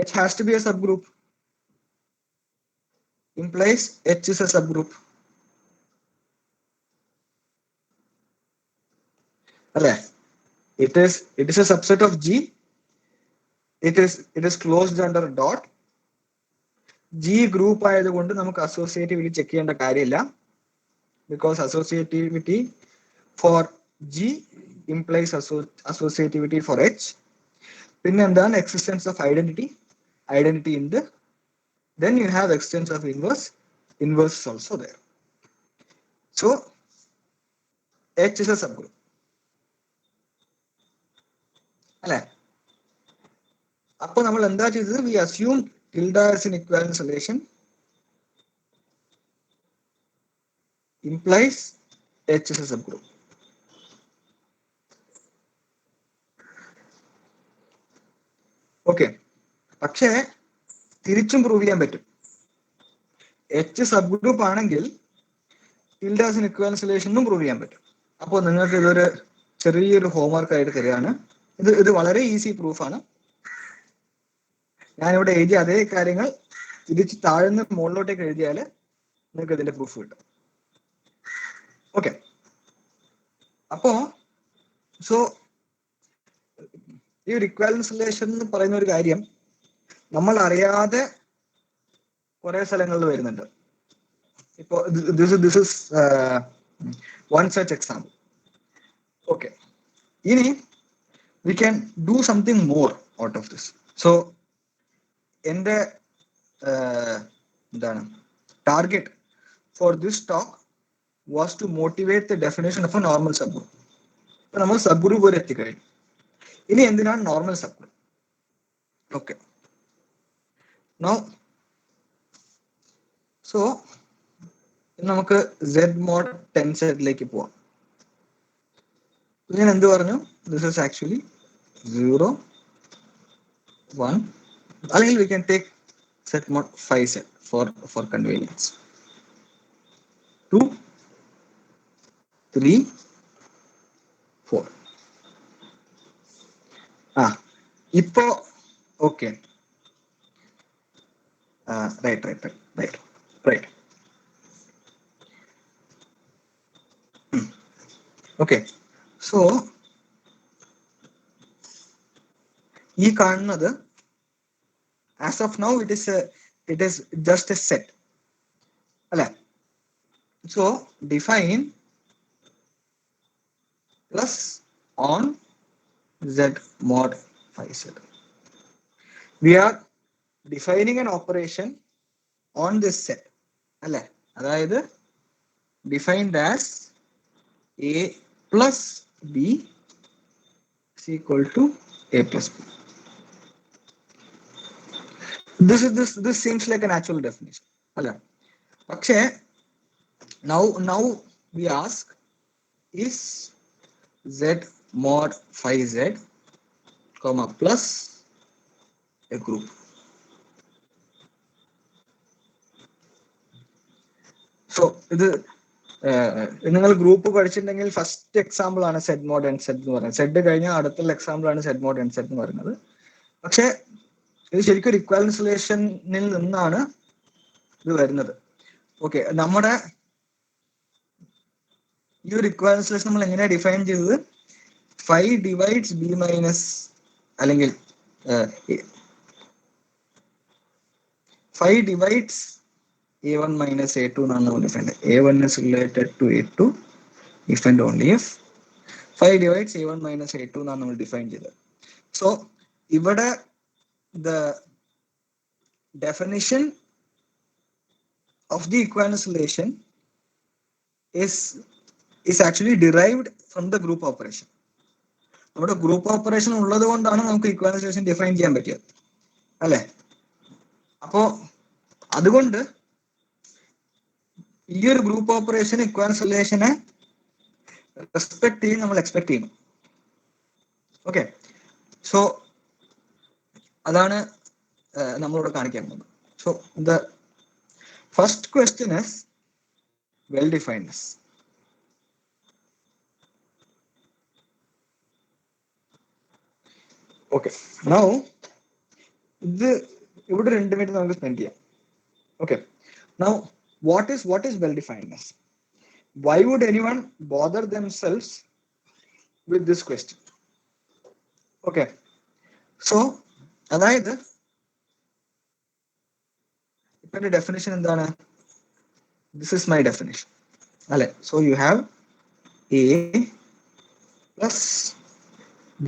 H has to be a subgroup. Implies H is a subgroup. അല്ലെ? It is a subset of G. It is closed under dot. G group ആയതുകൊണ്ട് നമുക്ക് associativity check ചെയ്യേണ്ട കാര്യമില്ല, because associativity for G implies associativity for H. പിന്നെ എന്താണ്? existence of identity in the, then you have existence of inverse is also there. So H is a subgroup, അല്ലെ? അപ്പൊ നമ്മൾ എന്താ ചെയ്തത്? we assume tilde as an equivalence relation implies H is a subgroup. Okay, പക്ഷേ തിരിച്ചും prove ചെയ്യാൻ പറ്റും. H subgroup ആണെങ്കിൽ tilde as an equivalence relation എന്നും പ്രൂവ് ചെയ്യാൻ പറ്റും. അപ്പോൾ നിങ്ങൾക്ക് ഇതൊരു ചെറിയൊരു ഹോംവർക്ക് ആയിട്ട് തരികയാണ്. ഇത് വളരെ ഈസി പ്രൂഫാണ്. ഞാനിവിടെ എഴുതിയ അതേ കാര്യങ്ങൾ തിരിച്ച് താഴ്ന്ന് മുകളിലോട്ടേക്ക് എഴുതിയാൽ നിങ്ങൾക്ക് ഇതിന്റെ പ്രൂഫ് കിട്ടും. ഓക്കെ, അപ്പോ സോ ഈ ഒരു ഇക്വാലൻസ് റിലേഷൻ എന്ന് പറയുന്ന ഒരു കാര്യം നമ്മൾ അറിയാതെ കുറെ സ്ഥലങ്ങളിൽ വരുന്നുണ്ട്. ഇപ്പോ this is one such example. Okay, ഇനി we can do something more out of this. So എന്റെ എന്താണ് target for this talk was to motivate the definition of a normal subgroup. ഇപ്പൊ നമ്മൾ സബ് ഗ്രൂപ്പ് വരെ എത്തിക്കഴിഞ്ഞു. ഇനി എന്തിനാണ് normal subgroup? Okay, now so നമുക്ക് Z mod 10Z പോവാം. ഞാൻ എന്ത് പറഞ്ഞു? ദിസ് ഇസ് ആക്ച്വലി 0 1, അല്ലെങ്കിൽ we can take Z mod 5Z for convenience. 2 3 4. ഇപ്പോ ഓക്കെ, റൈറ്റ്. Okay, so ഈ കാണുന്നത് as of now it is just a set അല്ലെ. So define plus on z mod phi z. We are defining an operation on this set അല്ലെ, അതായത് defined as a plus b is equal to a plus b. This seems like a natural definition അല്ലെ. പക്ഷേ now we ask, is z mod phi z comma plus a group? So ഇത് നിങ്ങൾ group പഠിച്ചിട്ടുണ്ടെങ്കിൽ first example ആണ് Z mod N Z എന്ന് പറയുന്നത്. Z കഴിഞ്ഞാൽ അടുത്തുള്ള എക്സാമ്പിൾ ആണ് സെഡ് മോഡ് എൻ സെഡ് എന്ന് പറയുന്നത്. പക്ഷെ ഇത് ശരിക്കും ഒരു ഇക്വാലൻസ് റിലേഷനിൽ നിന്നാണ് ഇത് വരുന്നത്. ഓക്കെ, നമ്മുടെ ഈ ഒരു ഇക്വാലൻസ് റിലേഷൻ നമ്മൾ എങ്ങനെയാണ് ഡിഫൈൻ ചെയ്തത്? ഫൈ ഡിവൈഡ്സ് ബി മൈനസ് അല്ലെങ്കിൽ phi divides a1 minus a2 എന്നാണ് നമ്മൾ ഡിഫൈൻ ചെയ്തത്. a1 is related to a2 if and only if phi divides a1 minus a2 എന്നാണ് നമ്മൾ ഡിഫൈൻ ചെയ്തത്. സോ ഇവിടെ the definition of the equivalence relation is actually derived from the group operation. നമ്മുടെ group operation ഉള്ളത് കൊണ്ടാണ് നമുക്ക് equivalence relation define ചെയ്യാൻ പറ്റിയത് അല്ലെ. അപ്പോ അതുകൊണ്ട് ഈ ഒരു ഗ്രൂപ്പ് ഓപ്പറേഷൻ ഇക്വാലൻസ് റിലേഷനെ റെസ്പെക്ട് ചെയ്യും നമ്മൾ എക്സ്പെക്ട് ചെയ്യണം. ഓക്കെ, സോ അതാണ് നമ്മളിവിടെ കാണിക്കാൻ പോകുന്നത്. So the first question is well definedness. Okay, now ഇത് ഇവിടെ 2 മിനിറ്റ് നമുക്ക് സ്പെൻഡ് ചെയ്യാം. Okay, now what is well definedness? Why would anyone bother themselves with this question? Okay, so അതായത് ഇപ്പൊ ഡെഫിനിഷൻ എന്താണ്? This is my definition അല്ലെ. So you have a plus b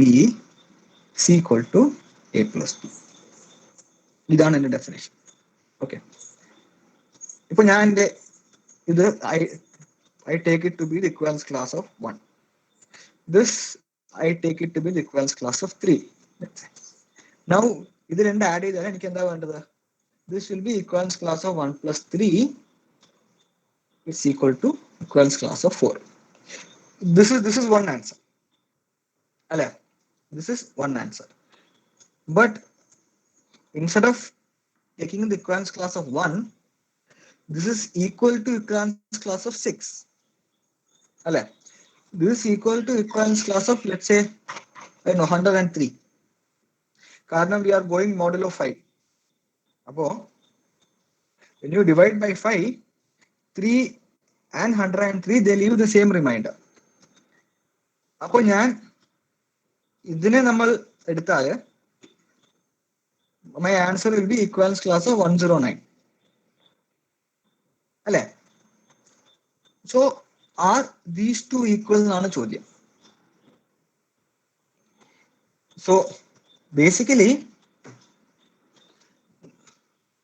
is equal to a plus b. ഇതാണ് എന്റെ definition. Okay, ഇപ്പൊ ഞാൻ എന്റെ ഇത് I take it to be the equivalence class of 1. This I take it to be the equivalence class of 3. Now ഇത് രണ്ട് add ചെയ്താൽ എനിക്ക് എന്താ വേണ്ടത്? This will be equivalence class of 1 plus 3 is equal to equivalence class of 4. This is one answer അല്ലെ. This is one answer, but instead of taking the equivalence class of 1, this is equal to equivalence class of 6 അല്ലെ. This is equal to equivalence class of, let's say, 103, കാരണം we are going modulo 5. അപ്പോ when you divide by 5, 3 and 103 they leave the same remainder. അപ്പോ ഞാൻ ഇതിനെ നമ്മൾ എടുത്താല് my answer will be equivalence class of 109 അല്ലെ. So are these two equal എന്നാണ് ചോദ്യം. So basically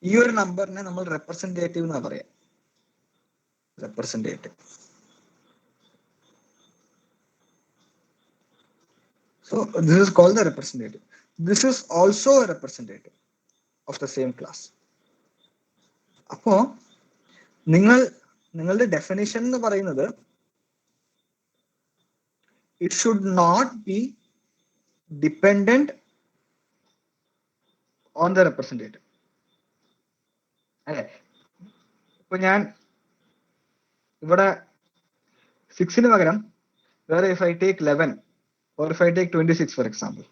ഈ ഒരു നമ്പറിനെ നമ്മൾ റെപ്രസെന്റേറ്റീവ് എന്നാ പറയാം. Representative. So this is called the representative. This is also a representative of the same class. അപ്പോ നിങ്ങളുടെ ഡെഫിനിഷൻ എന്ന് പറയുന്നത് it should not be dependent on the representative അല്ലെ. ഇപ്പൊ ഞാൻ ഇവിടെ 6 പകരം വേറെ if I take 11 or if I take 26 for example,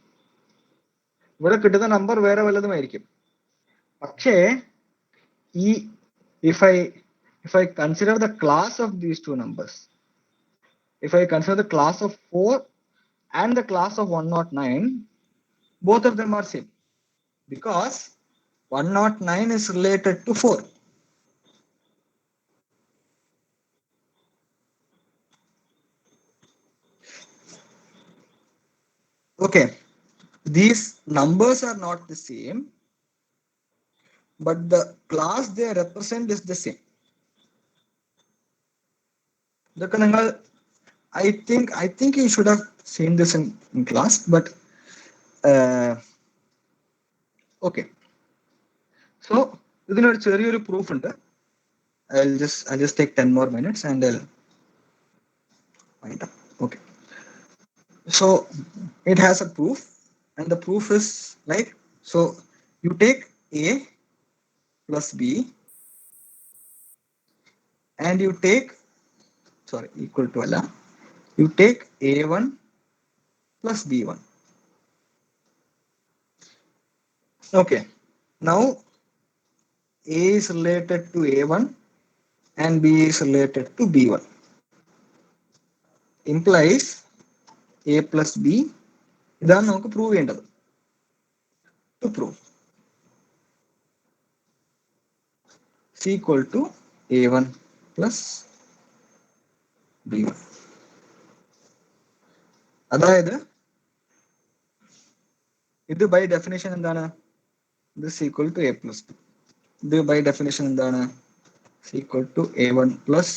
ഇവിടെ കിട്ടുന്ന നമ്പർ വേറെ വല്ലതുമായിരിക്കും. പക്ഷേ ഈ if I consider the class of these two numbers, if I consider the class of 4 and the class of 109, both of them are same because 109 is related to 4. Okay, these numbers are not the same, but the class they represent is the same. I think you should have seen this in class, but okay. So ഇതിനൊരു ചെറിയൊരു proof ഉണ്ട്. I'll just take 10 more minutes and I'll wind up. Okay. So it has a proof, and the proof is like, so you take A plus B and you take, sorry, equal to Allah, you take A1 plus B1. Okay, now A is related to A1 and B is related to B1. Implies A plus B. ഇതാണ് നമുക്ക് prove ചെയ്യേണ്ടത്. To prove C equal to A1 plus B1. അതായത് ഇത് by definition എന്താണ്? This equal to A plus B. ഇത് by definition എന്താണ്? C equal to A1 plus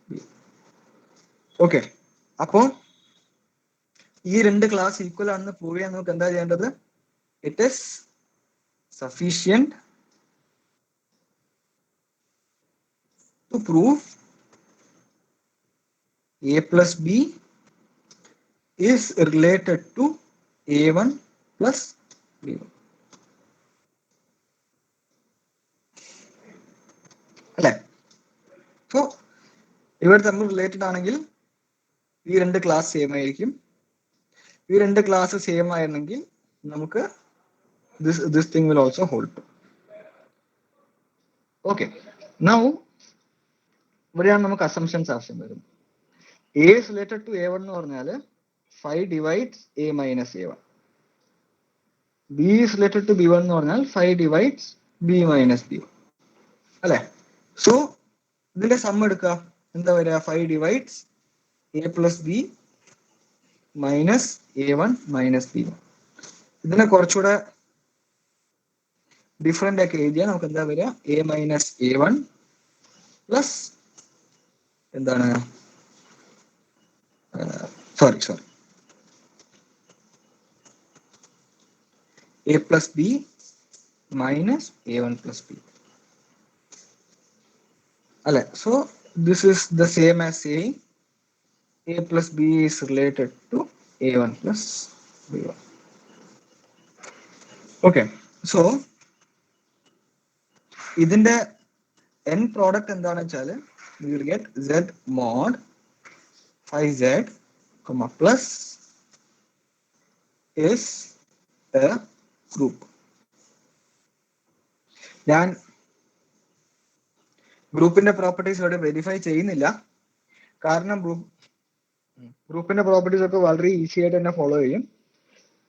B. Okay, അപ്പോൾ ഈ രണ്ട് ക്ലാസ് ഈക്വൽ ആണെന്ന് പ്രൂവ് ചെയ്യാൻ നമുക്ക് എന്താ ചെയ്യേണ്ടത്? It is sufficient to prove A plus B is related to A1 plus B1. അല്ലേ? സോ ഇവർ തമ്മിൽ റിലേറ്റഡ് ആണെങ്കിൽ ഈ രണ്ട് ക്ലാസ് സെയിം ആയിരിക്കും. ഈ രണ്ട് ക്ലാസ് സെയിം ആയിരുന്നെങ്കിൽ നമുക്ക് this thing will also hold. Okay, now ഇവിടെയാണ് നമുക്ക് അസംഷൻസ് ആവശ്യം വരുന്നത്. A is related to A1 എന്ന് പറഞ്ഞാൽ 5 divides A minus A1. B is related to B1 എന്ന് പറഞ്ഞാൽ 5 divides B minus B1. അല്ലെ? സോ ഇതിന്റെ സം എടുക്കുക, എന്താ വരിക? 5 divides A plus B minus A1 minus B1. ഇതിനെ കുറച്ചുകൂടെ ഡിഫറെന്റ് ആക്കി എഴുതിയാൽ നമുക്ക് എന്താ വരിക? A minus A1 പ്ലസ് എന്താണ്, sorry A plus B minus A1 plus B. അല്ലെ? So this is the same as saying A plus B is related to A1 plus B1. Okay, so ഇതിന്റെ end product എന്താണെന്ന് വെച്ചാൽ we will get Z mod 5Z plus is a group. ഞാൻ ഗ്രൂപ്പിന്റെ properties ഇവിടെ verify ചെയ്യുന്നില്ല, കാരണം ഗ്രൂപ്പിന്റെ properties ഒക്കെ വളരെ ഈസി ആയിട്ട് തന്നെ ഫോളോ ചെയ്യും.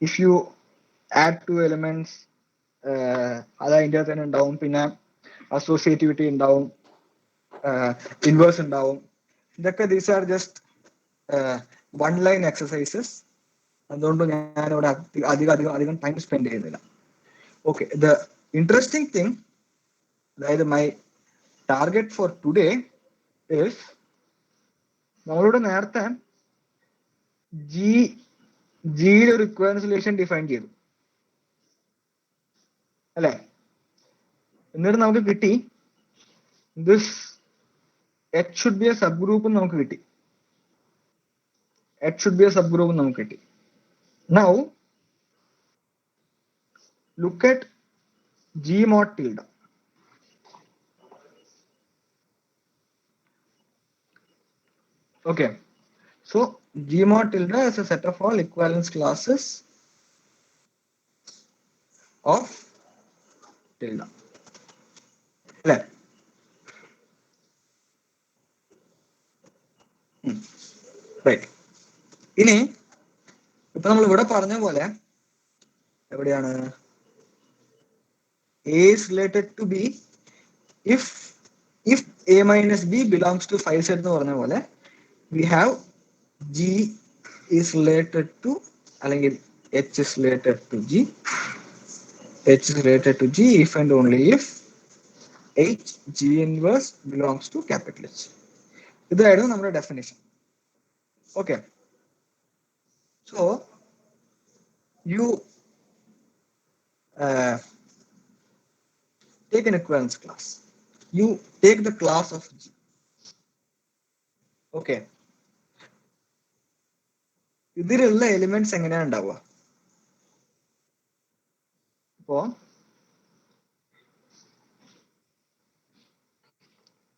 ഇഫ് യു ആഡ് 2 എലിമെന്റ്സ് അത് അതിൻ്റെ തന്നെ ഉണ്ടാവും, പിന്നെ അസോസിയേറ്റിവിറ്റി ഉണ്ടാവും, ഇൻവേഴ്സ് ഉണ്ടാവും. ഇതൊക്കെ these are just one line exercises. അതുകൊണ്ട് ഞാനിവിടെ അധികം ടൈം സ്പെൻഡ് ചെയ്യുന്നില്ല. ഓക്കെ, ദ ഇൻട്രസ്റ്റിംഗ് തിങ്, അതായത് my target for today is, നമ്മളിവിടെ നേരത്തെ ജിയുടെ ഒരു ഇക്വാലൻസ് റിലേഷൻ ഡിഫൈൻ ചെയ്തു അല്ലെ? എന്നിട്ട് നമുക്ക് കിട്ടി this H should be a subgroup എന്ന് നമുക്ക് കിട്ടി. H should be a subgroup എന്ന് നമുക്ക് കിട്ടി. Now look at G mod tilde. Okay, so G mod tilde is a set of all equivalence classes of tilde. Right. ഇനി ഇപ്പൊ നമ്മൾ ഇവിടെ പറഞ്ഞ പോലെ എവിടെയാണ് A is related to B if A minus B belongs to 5 set എന്ന് പറഞ്ഞ പോലെ we have G is related to അല്ലെങ്കിൽ H is related to G. H is related to G if and only if H G inverse belongs to capital H. ഇതായിരുന്നു നമ്മുടെ definition. Okay, so you take an equivalence class. You take the class of G. Okay. ഇതിലുള്ള elements എങ്ങനെയാണ് ഉണ്ടാവുക? ഇപ്പോ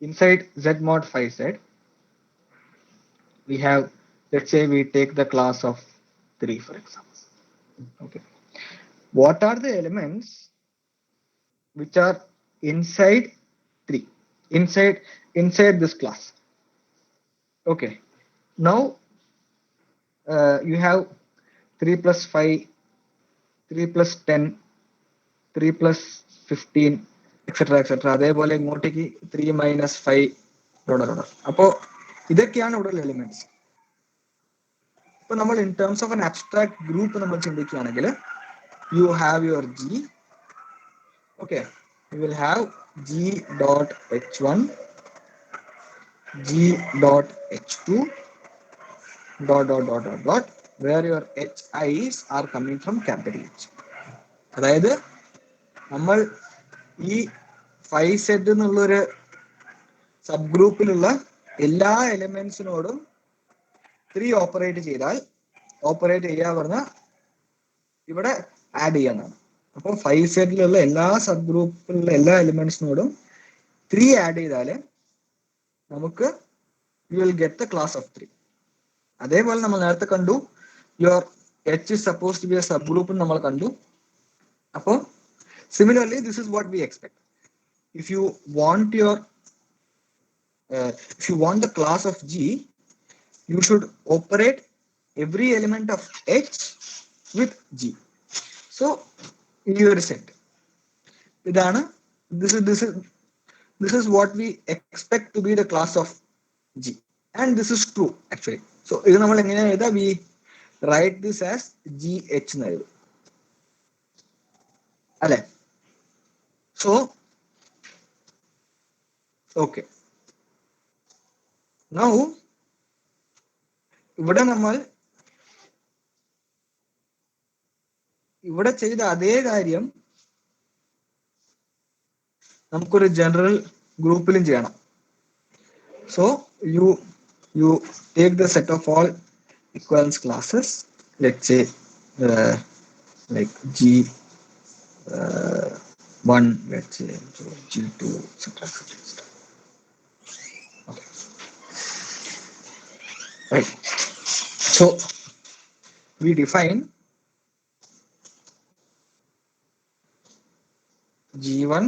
inside Z mod 5Z we have, let's say we take the class of 3 for example. Okay. What are the elements which are inside 3, inside this class? Okay, now you have 3 plus 5, 3 plus 10, 3 plus 15, etc etc. അതേപോലെ ഇങ്ങോട്ടേക്ക് 3 minus 5 അപ്പോൾ ഇതൊക്കെയാണ് ഇവിടെ elements. ഇപ്പൊ നമ്മൾ in terms of N abstract group നമ്മൾ ചിന്തിക്കുകയാണെങ്കിൽ you have your G. Okay, you will have G dot H1, G dot H2, dot, where your HIs are coming from capital H. അതായത് നമ്മൾ ഈ 5Z എന്നുള്ളൊരു sub ഗ്രൂപ്പിലുള്ള എല്ലാ എലിമെന്റ്സിനോടും 3 operate ചെയ്താൽ, operate ചെയ്യാ പറഞ്ഞാൽ ഇവിടെ ആഡ് ചെയ്യാന്നാണ്. അപ്പോൾ 5Z എല്ലാ സബ് ഗ്രൂപ്പിലുള്ള എല്ലാ എലിമെന്റ്സിനോടും 3 ആഡ് ചെയ്താല് നമുക്ക് you will get the class of 3. അതേപോലെ നമ്മൾ നേരത്തെ കണ്ടു your H is supposed to be a subgroup നമ്മൾ കണ്ടു. അപ്പോൾ similarly this is what we expect. If you want the class of G, you should operate every element of H with G. So in your set ഇതാണ്, this is what we expect to be the class of G, and this is true actually. So ഇത് നമ്മൾ എങ്ങനെയാണ് എഴുതുക? we write this as GH എന്ന് എഴുതും അല്ലെ? So okay, now ഇവിടെ നമ്മൾ ഇവിടെ ചെയ്ത അതേ കാര്യം നമുക്കൊരു ജനറൽ ഗ്രൂപ്പിലും ചെയ്യണം. So you take the set of all equivalence classes, let's say like G1, let's say G2, etc. Okay. Right. So we define G1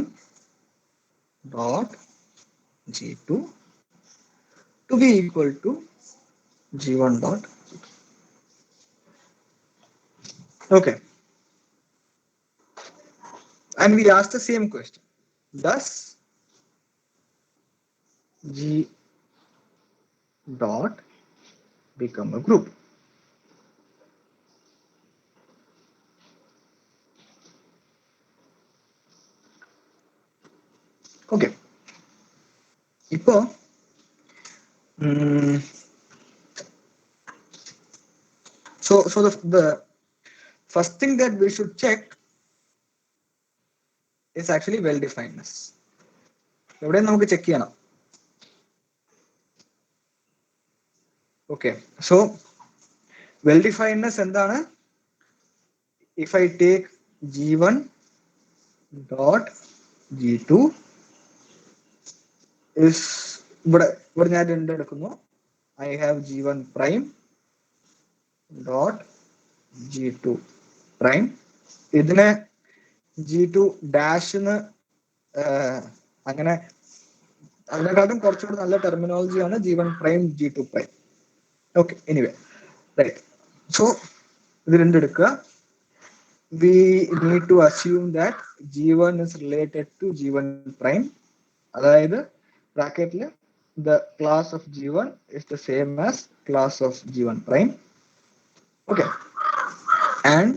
dot G2 to be equal to G1 dot G2. Okay. And we ask the same question. Does G dot become a group? Okay. ഇപ്പോ so the first thing that we should check is actually well definedness. എവിടെ നമുക്ക് check ചെയ്യണം? Okay, so well definedness എന്താണ്? If I take G1 dot G2 is ഇവിടെ ഞാൻ രണ്ട് എടുക്കുന്നു. I have G1 prime dot G2 prime. ഇതിനെ G2 dash എന്ന് അങ്ങനെ അതിനെക്കാട്ടും കുറച്ചുകൂടി നല്ല ടെർമിനോളജിയാണ് G1 prime G2 prime Okay, anyway, right. So ഇത് രണ്ടും എടുക്കുക. We need to assume that G1 is related to G1 prime. അതായത് ബ്രാക്കറ്റിൽ the class of G1 is the same as class of G1 prime. Okay, and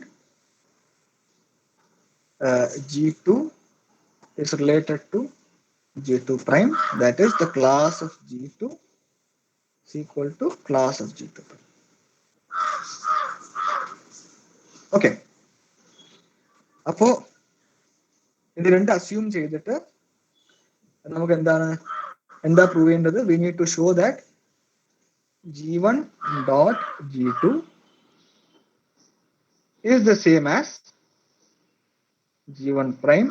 G2 is related to G2 prime. That is the class of G2 is equal to class of G2 prime. Okay. അപ്പോ ഇത് രണ്ട് assume ചെയ്തിട്ട് നമുക്ക് എന്താ prove ചെയ്യേണ്ടത്? We need to show that G1 dot G2 is the same as G1 prime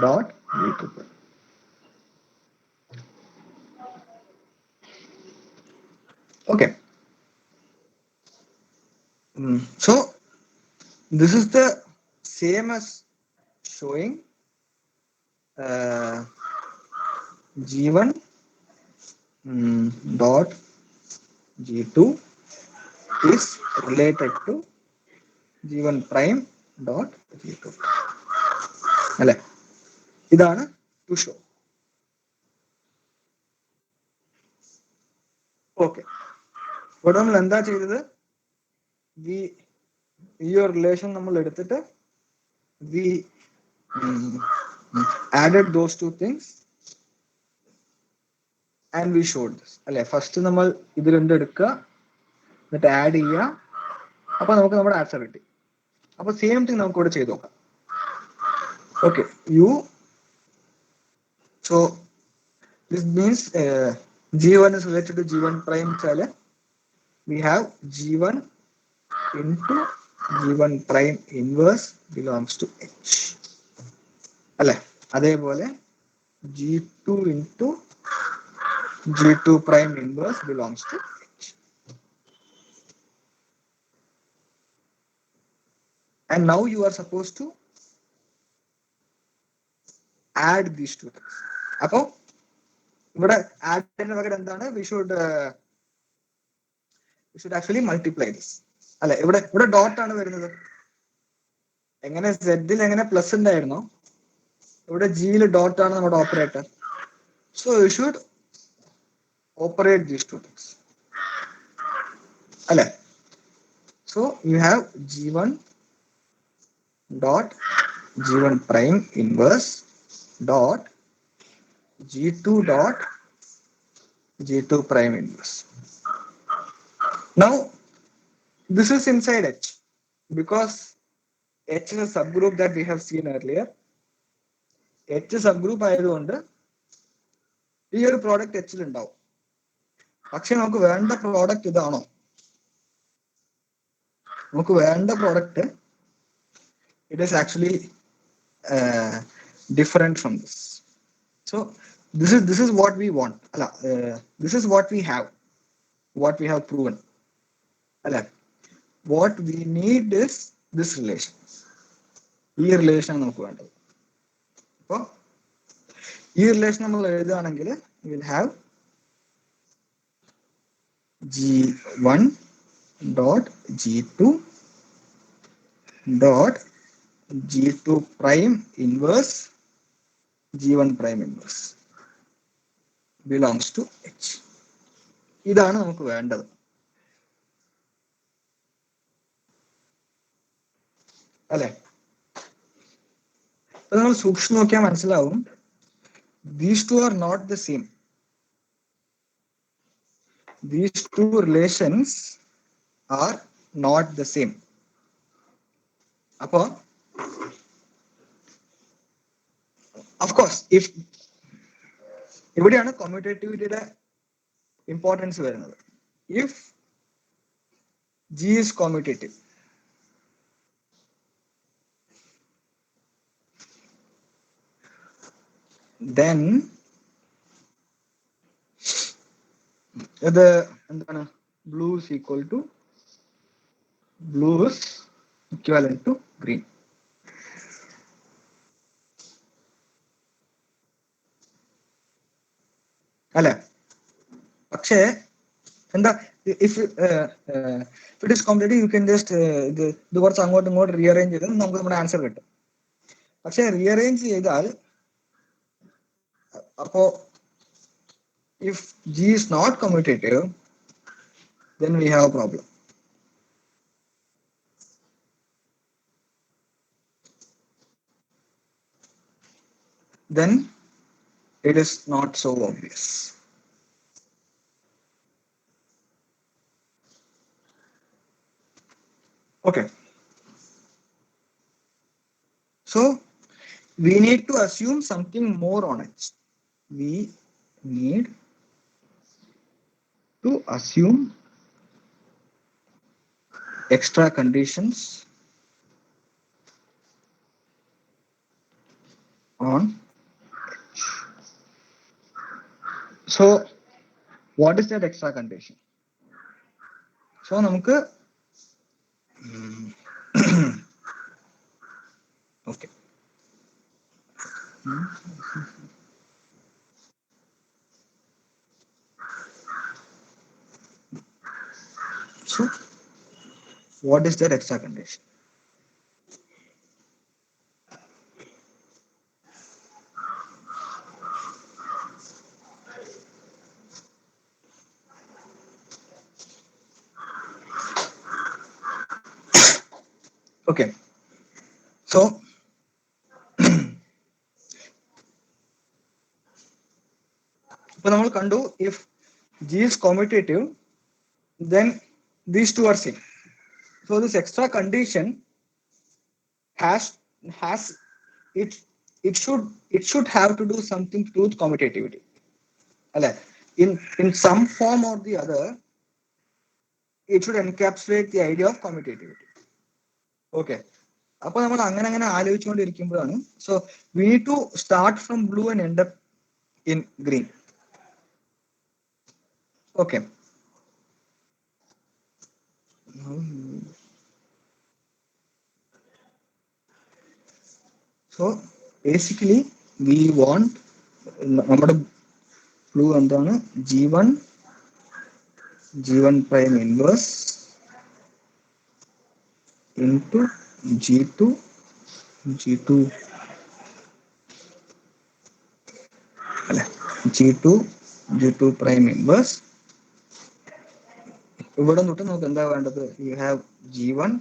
dot G2 prime. Okay. So this is the same as showing G1 dot G2 is related to G1 prime dot G2. അല്ലെ, ഇതാണ് to show. Okay, ഇവിടെ നമ്മൾ എന്താ ചെയ്തത്? ഈ ഒരു relation നമ്മൾ എടുത്തിട്ട് we added those two things and we showed this. അല്ലെ, ഫസ്റ്റ് നമ്മൾ ഇത് രണ്ടും എടുക്കുക, എന്നിട്ട് ആഡ് ചെയ്യുക, അപ്പൊ നമുക്ക് നമ്മുടെ ആൻസർ കിട്ടി. അപ്പൊ സെയിം തിങ് നമുക്ക് ഇവിടെ ചെയ്ത് നോക്കാം. Okay, so this means G1 is related to G1 prime വെച്ചാല് we have G1 into G1 prime inverse belongs to H. അല്ലെ, അതേപോലെ G2 into G2 prime inverse belongs to H. And now you are supposed to add these two things. അപ്പോ ഇവിടെ add ചെയ്യുന്ന പകരം എന്താണ്? We should actually multiply this. അല്ലെ, ഇവിടെ dot ആണ് വരുന്നത്. എങ്ങനെ സെഡിൽ എങ്ങനെ പ്ലസ് ഉണ്ടായിരുന്നോ, ഇവിടെ ജിയിൽ ഡോട്ട് ആണ് നമ്മുടെ operator. So you should operate these two things. അല്ലെ, so you have G1 dot G1 prime inverse dot G2 dot G2 prime inverse. Now this is inside H because H is a subgroup that we have seen earlier. H subgroup ആയതുകൊണ്ട് ഈ ഒരു product H ഉണ്ടാവും. പക്ഷെ നമുക്ക് വേണ്ട product ഇതാണോ? നമുക്ക് വേണ്ട product it is actually different from this. So this is what we want. This is what we have proven. What we need is this relation. ഈ റിലേഷൻ നമുക്ക് വേണ്ടത്. അപ്പോൾ ഈ റിലേഷൻ നമ്മൾ എഴുതുകയാണെങ്കിൽ will have G1 dot G2 dot G2 prime inverse G1 prime inverse belongs to H. ഇതാണ് നമുക്ക് വേണ്ടത്. അല്ലെ, അപ്പൊ നമ്മൾ സൂക്ഷിച്ചു നോക്കിയാൽ മനസ്സിലാവും these two are not the same. These two relations are not the same. അപ്പോ of course ഇവിടെയാണ് commutativity ഇമ്പോർട്ടൻസ് വരുന്നത്. If G is commutative, then ഇത് എന്താണ്? blue is equal to blue is equivalent to green. അല്ലെ, പക്ഷേ എന്താ if it is commutative, you can just ഇത് കുറച്ച് അങ്ങോട്ടും ഇങ്ങോട്ട് റീഅറേഞ്ച് ചെയ്ത് നമുക്ക് നമ്മുടെ ആൻസർ കിട്ടും. പക്ഷെ റീഅറേഞ്ച് ചെയ്താൽ അപ്പോ if G is not commutative, then we have a problem. Then it is not so obvious. Okay. So we need to assume something more on it. We need to assume extra conditions on H. So what is that extra condition? So നമുക്ക് okay. So what is that extra condition? Okay. So ഇപ്പോൾ നമ്മൾ കണ്ടു if G is commutative, then these two are same. So this extra condition has it should have to do something to do with commutativity. അല്ലെ? In some form or the other, it should encapsulate the idea of commutativity. Okay. അപ്പോൾ നമ്മൾ അങ്ങനെ ആലോചിച്ചുകൊണ്ടിരിക്കുമ്പോഴാണ് so we need to start from blue and end up in green. Okay. So basically we want നമ്മുടെ blue എന്താണ് G1 prime inverse into G2 അല്ലെ G2 prime inverse. ഇവിടെ തൊട്ട് നമുക്ക് എന്താ വേണ്ടത്? You have G1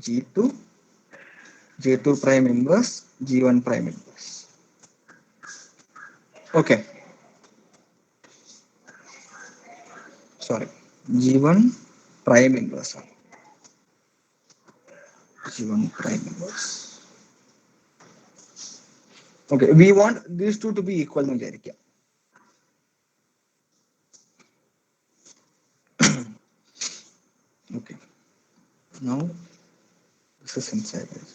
G2 prime inverse G1 prime inverse. Okay. Sorry, G1 prime inverse. G1 prime inverse. Okay, we want these two to be equal എന്ന് വിചാരിക്കാം. Okay. Now this is inside this.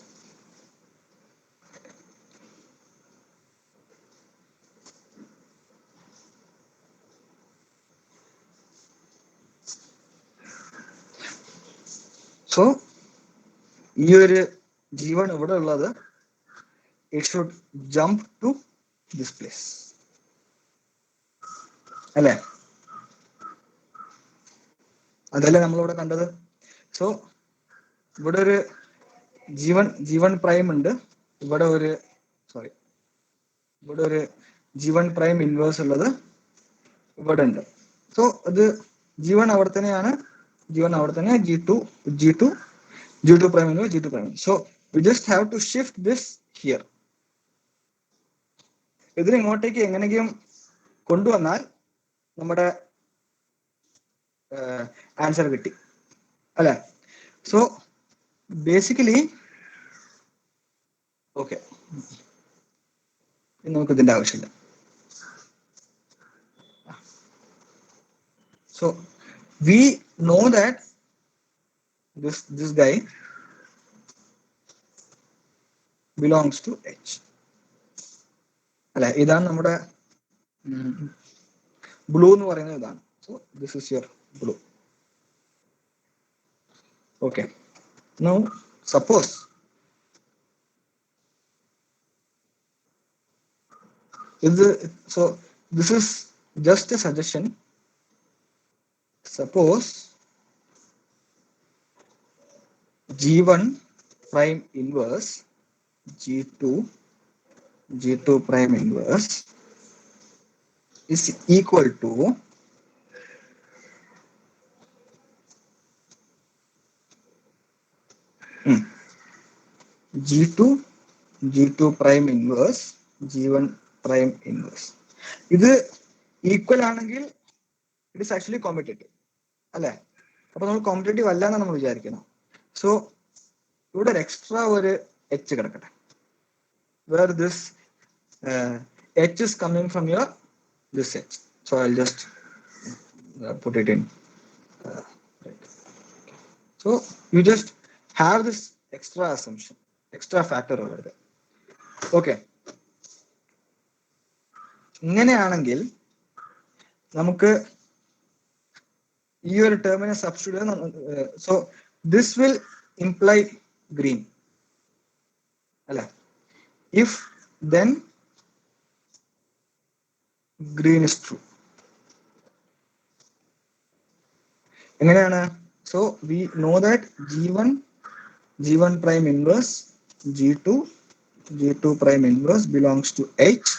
So ഈ ഒരു G1 ഇവിടെ ഉള്ളത് it should jump to this place. അല്ലേ? അതല്ലേ നമ്മളിവിടെ കണ്ടത്. സോ ഇവിടെ ഒരു G1 പ്രൈം ഉണ്ട്, ഇവിടെ ഒരു G1 പ്രൈം ഇൻവേഴ്സ് ഉള്ളത് ഇവിടെ ഉണ്ട്. സോ അത് G1 അവിടെ തന്നെയാണ്, G2 prime inverse G2 prime. So we just have to shift this here. ഇതിന് ഇങ്ങോട്ടേക്ക് എങ്ങനെയെങ്കിലും കൊണ്ടുവന്നാൽ നമ്മുടെ ആൻസർ കിട്ടി അല്ലെ? സോ ബേസിക്കലി ഓക്കെ, നമുക്ക് ഇതിന്റെ ആവശ്യമില്ല. So we know that this guy belongs to H. അല്ലെ? ഇതാണ് നമ്മുടെ ബ്ലൂ എന്ന് പറയുന്നത് ഇതാണ്. So this is your blue. Okay. Now suppose so this is just a suggestion. suppose G1 prime inverse G2 prime inverse is equal to G2 prime inverse G1 prime inverse. ഇത് equal ആണെങ്കിൽ it is actually competitive അല്ലേ? അപ്പൊ നമ്മൾ competitive അല്ല എന്നാണ് നമ്മൾ വിചാരിക്കണം. So ഇവിടെ ഒരു എക്സ്ട്രാ ഒരു എച്ച് കിടക്കട്ടെ, where this h is coming from your this h. So I'll just put it in. Right. So you just have this extra assumption, extra factor over there. Okay. ഇങ്ങനെയാണെങ്കിൽ നമുക്ക് ഈ ഒരു ടേമിനെ substitute, so this will imply green അല്ല. If then green is true. എങ്ങനെയാണ്? So we know that G1 prime inverse G2 prime inverse belongs to H.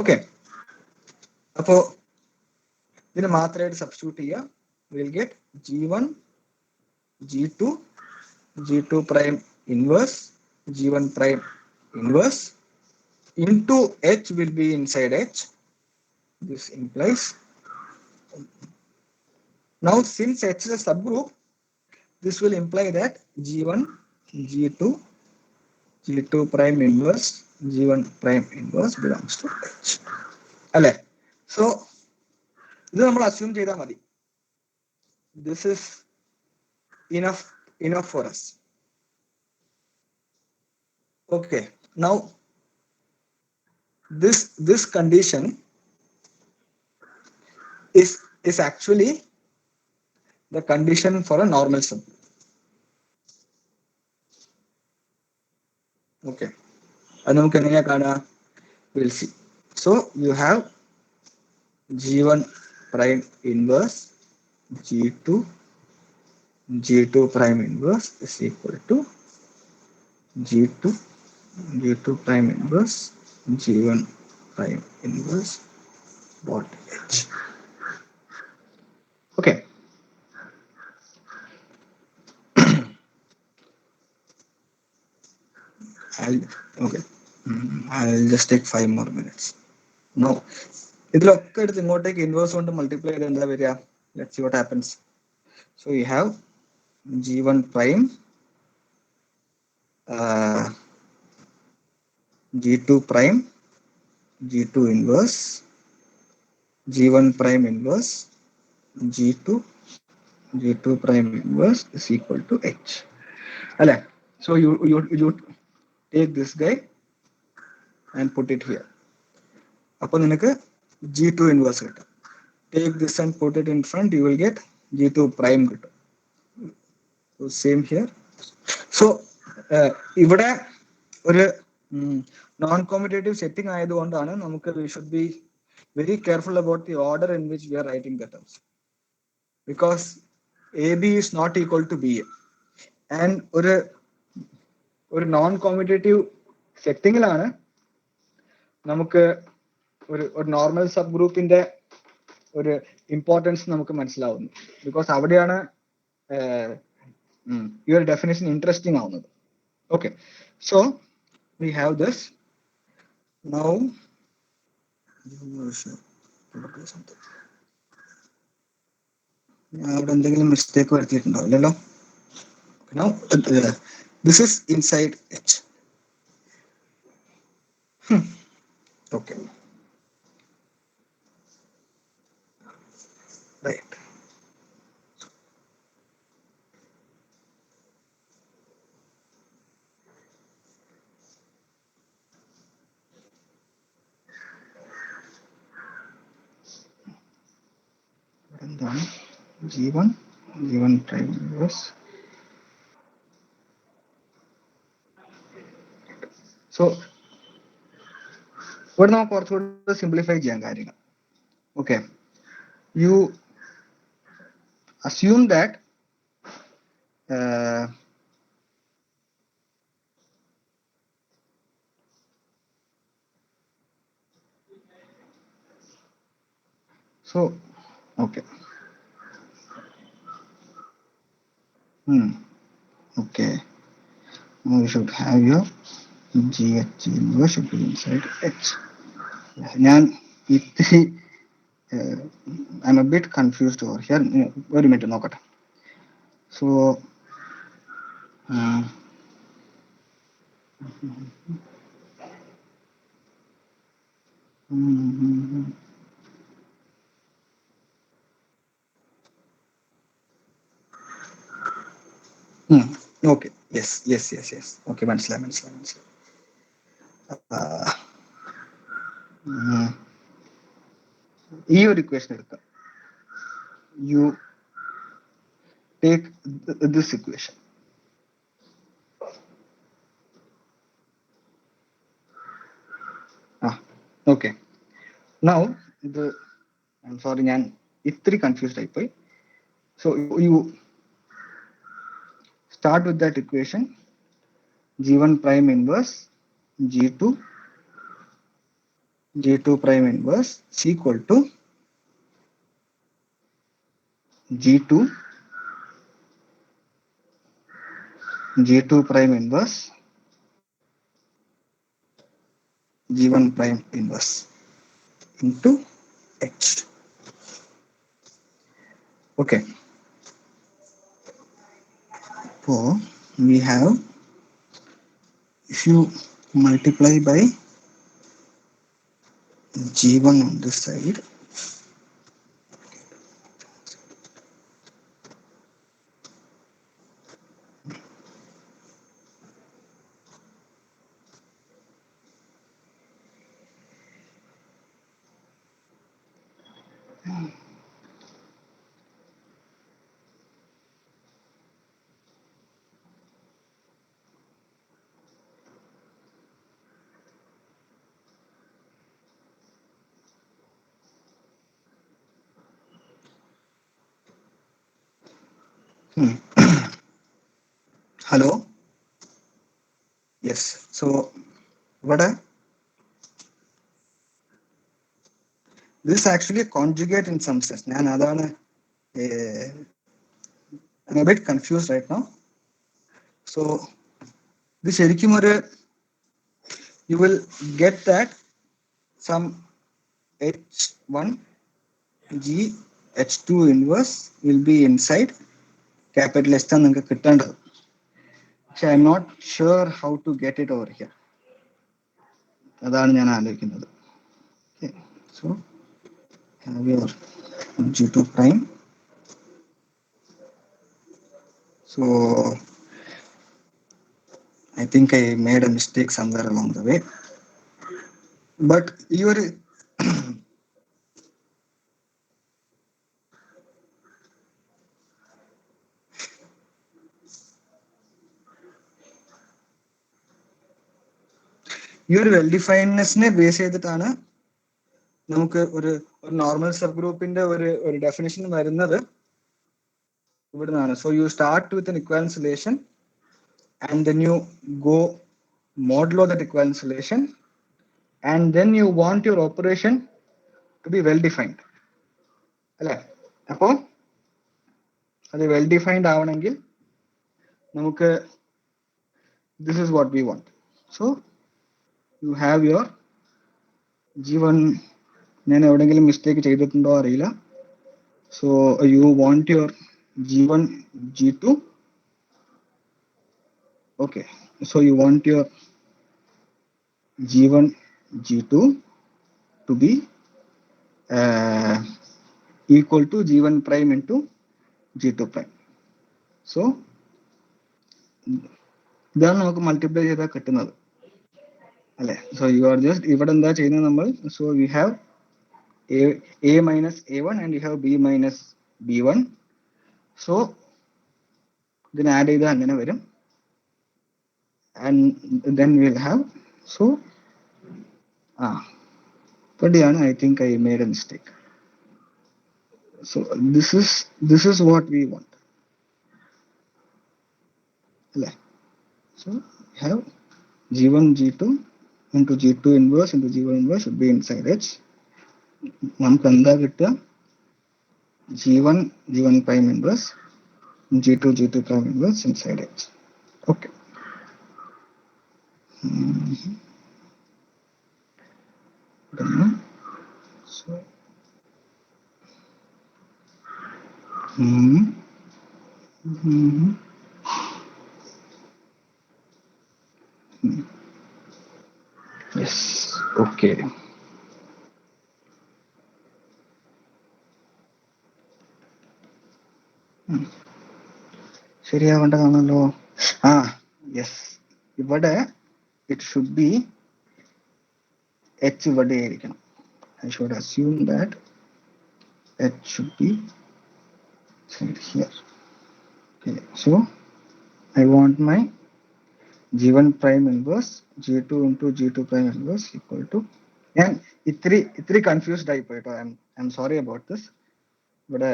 Okay. അപ്പോ ഇതിന് മാത്രമായിട്ട് സബ്സ്റ്റിറ്റ്യൂട്ട് ചെയ്യുക. we'll get G1 G2 prime inverse G1 prime inverse into H will be inside H. This implies, now since H is a subgroup, this will imply that G1 G2 prime inverse G1 prime inverse belongs to H അല്ലേ? So ഇത് നമ്മൾ assume ചെയ്താൽ മതി. This is enough for us. Okay, now this condition is actually the condition for a normal subgroup. Okay, അത് നമുക്ക് എങ്ങനെയാ കാണുക? We'll see. So you have G1 prime inverse G2 prime inverse is equal to G2 prime inverse G1 prime inverse dot H. Okay. I'll just take 5 more minutes. No. ഇതിലൊക്കെ എടുത്ത് ഇങ്ങോട്ടേക്ക് inverse കൊണ്ട് multiply ചെയ്ത് എന്താ വരിക? Let's see what happens. So you have G1 prime G2 prime G2 inverse G1 prime inverse G2 prime inverse is equal to H. Alle? So you take this guy and put it here. അപ്പോൾ നിനക്ക് G2 inverse കിട്ടും. Take this and put it in front, you will get G2 prime കിട്ടും. So same here. So ഇവിടെ ഒരു non competitive setting ആയതുകൊണ്ടാണ് നമുക്ക് we should be very careful about the order in which we are writing the terms, because AB is not equal to BA. And ഒരു non competitive സെറ്റിംഗിലാണ് നമുക്ക് ഒരു normal sub ഗ്രൂപ്പിന്റെ ഒരു importance നമുക്ക് മനസ്സിലാവുന്നു, because അവിടെയാണ് ഈ ഒരു ഡെഫിനേഷൻ ഇൻട്രസ്റ്റിംഗ് ആവുന്നത്. Okay, so we have this now. അവിടെ എന്തെങ്കിലും mistake വരുത്തിയിട്ടുണ്ടാവില്ലല്ലോ. Now this is inside H. Okay, right. എന്താണ് G1 prime inverse. സോ ഇവിടെ നമുക്ക് കുറച്ചുകൂടെ സിംപ്ലിഫൈ ചെയ്യാൻ കാര്യങ്ങൾ. Okay, assume that so okay. Okay, now you should have your GH inverse should be inside H. I'm a bit confused over here. Wait a minute, no. So okay, yes. Okay, മനസ്സിലായി. ഈ ഒരു equation എടുക്കാം. You take this equation. Okay. Now I'm sorry, ഞാൻ ഇത്തിരി confused ആയിപ്പോയി. So you start with that equation. G1 prime inverse G2 prime inverse is equal to G2 prime inverse G1 prime inverse into H. Okay. So we have, if you multiply by G1 on this side, hello. Yes. So what this is actually a conjugate in some sense. I'm a bit confused right now. So this you will get that some H1 G H2 inverse will be inside capital S ആണ് നിങ്ങൾക്ക് കിട്ടേണ്ടത്. പക്ഷെ I am not sure how to get it over here. അതാണ് ഞാൻ ആലോചിക്കുന്നത്. So have your G2 prime. So I think I made a mistake somewhere along the way. But your well definedness base ചെയ്തിട്ടാണ് നമുക്ക് ഒരു normal sub ഗ്രൂപ്പിന്റെ ഒരു definition വരുന്നത് ഇവിടുന്നാണ്. So you start with an equivalence relation and then you go modulo that equivalence relation and then you want your operation to be well defined. അല്ലേ? അപ്പോൾ അത് വെൽ ഡിഫൈൻഡ് ആവണമെങ്കിൽ നമുക്ക് this is what we want. So you have your G1. ഞാൻ എവിടെയെങ്കിലും mistake ചെയ്തിട്ടുണ്ടോ അറിയില്ല. So you want your G1 G2. Okay, so you want your G1 G2 to be equal to G1 prime into G2 prime. So ഇതാണ് നമുക്ക് multiply ചെയ്താൽ കിട്ടുന്നത് അല്ലേ? So you are just ഇവിടെ എന്താ ചെയ്യുന്നത് നമ്മൾ? So we have a minus a1 and you have b minus b1. So ഇതിന് ആഡ് ചെയ്താൽ അങ്ങനെ വരും. And then we'll have, so ഇവിടെയാണ് I think I made a mistake. So this is what we want. So we have G1 G2 into G2 inverse into G1 inverse should be inside H. നമുക്ക് എന്താ കിട്ടുക? G1 G1 prime inverse, G2 G2 prime inverse inside H. Okay. So yes, okay. ശരിയാവേണ്ടതാണല്ലോ. Yes, ഇവിടെ it should be H ഇവിടെ ആയിരിക്കണം. I should assume that H should be here. Okay, so I want my G1 prime inverse G2 into G2 prime inverse equal to, and itri confused ആയിപ്പോയിട്ടോ. I'm sorry about this. ഇവിടെ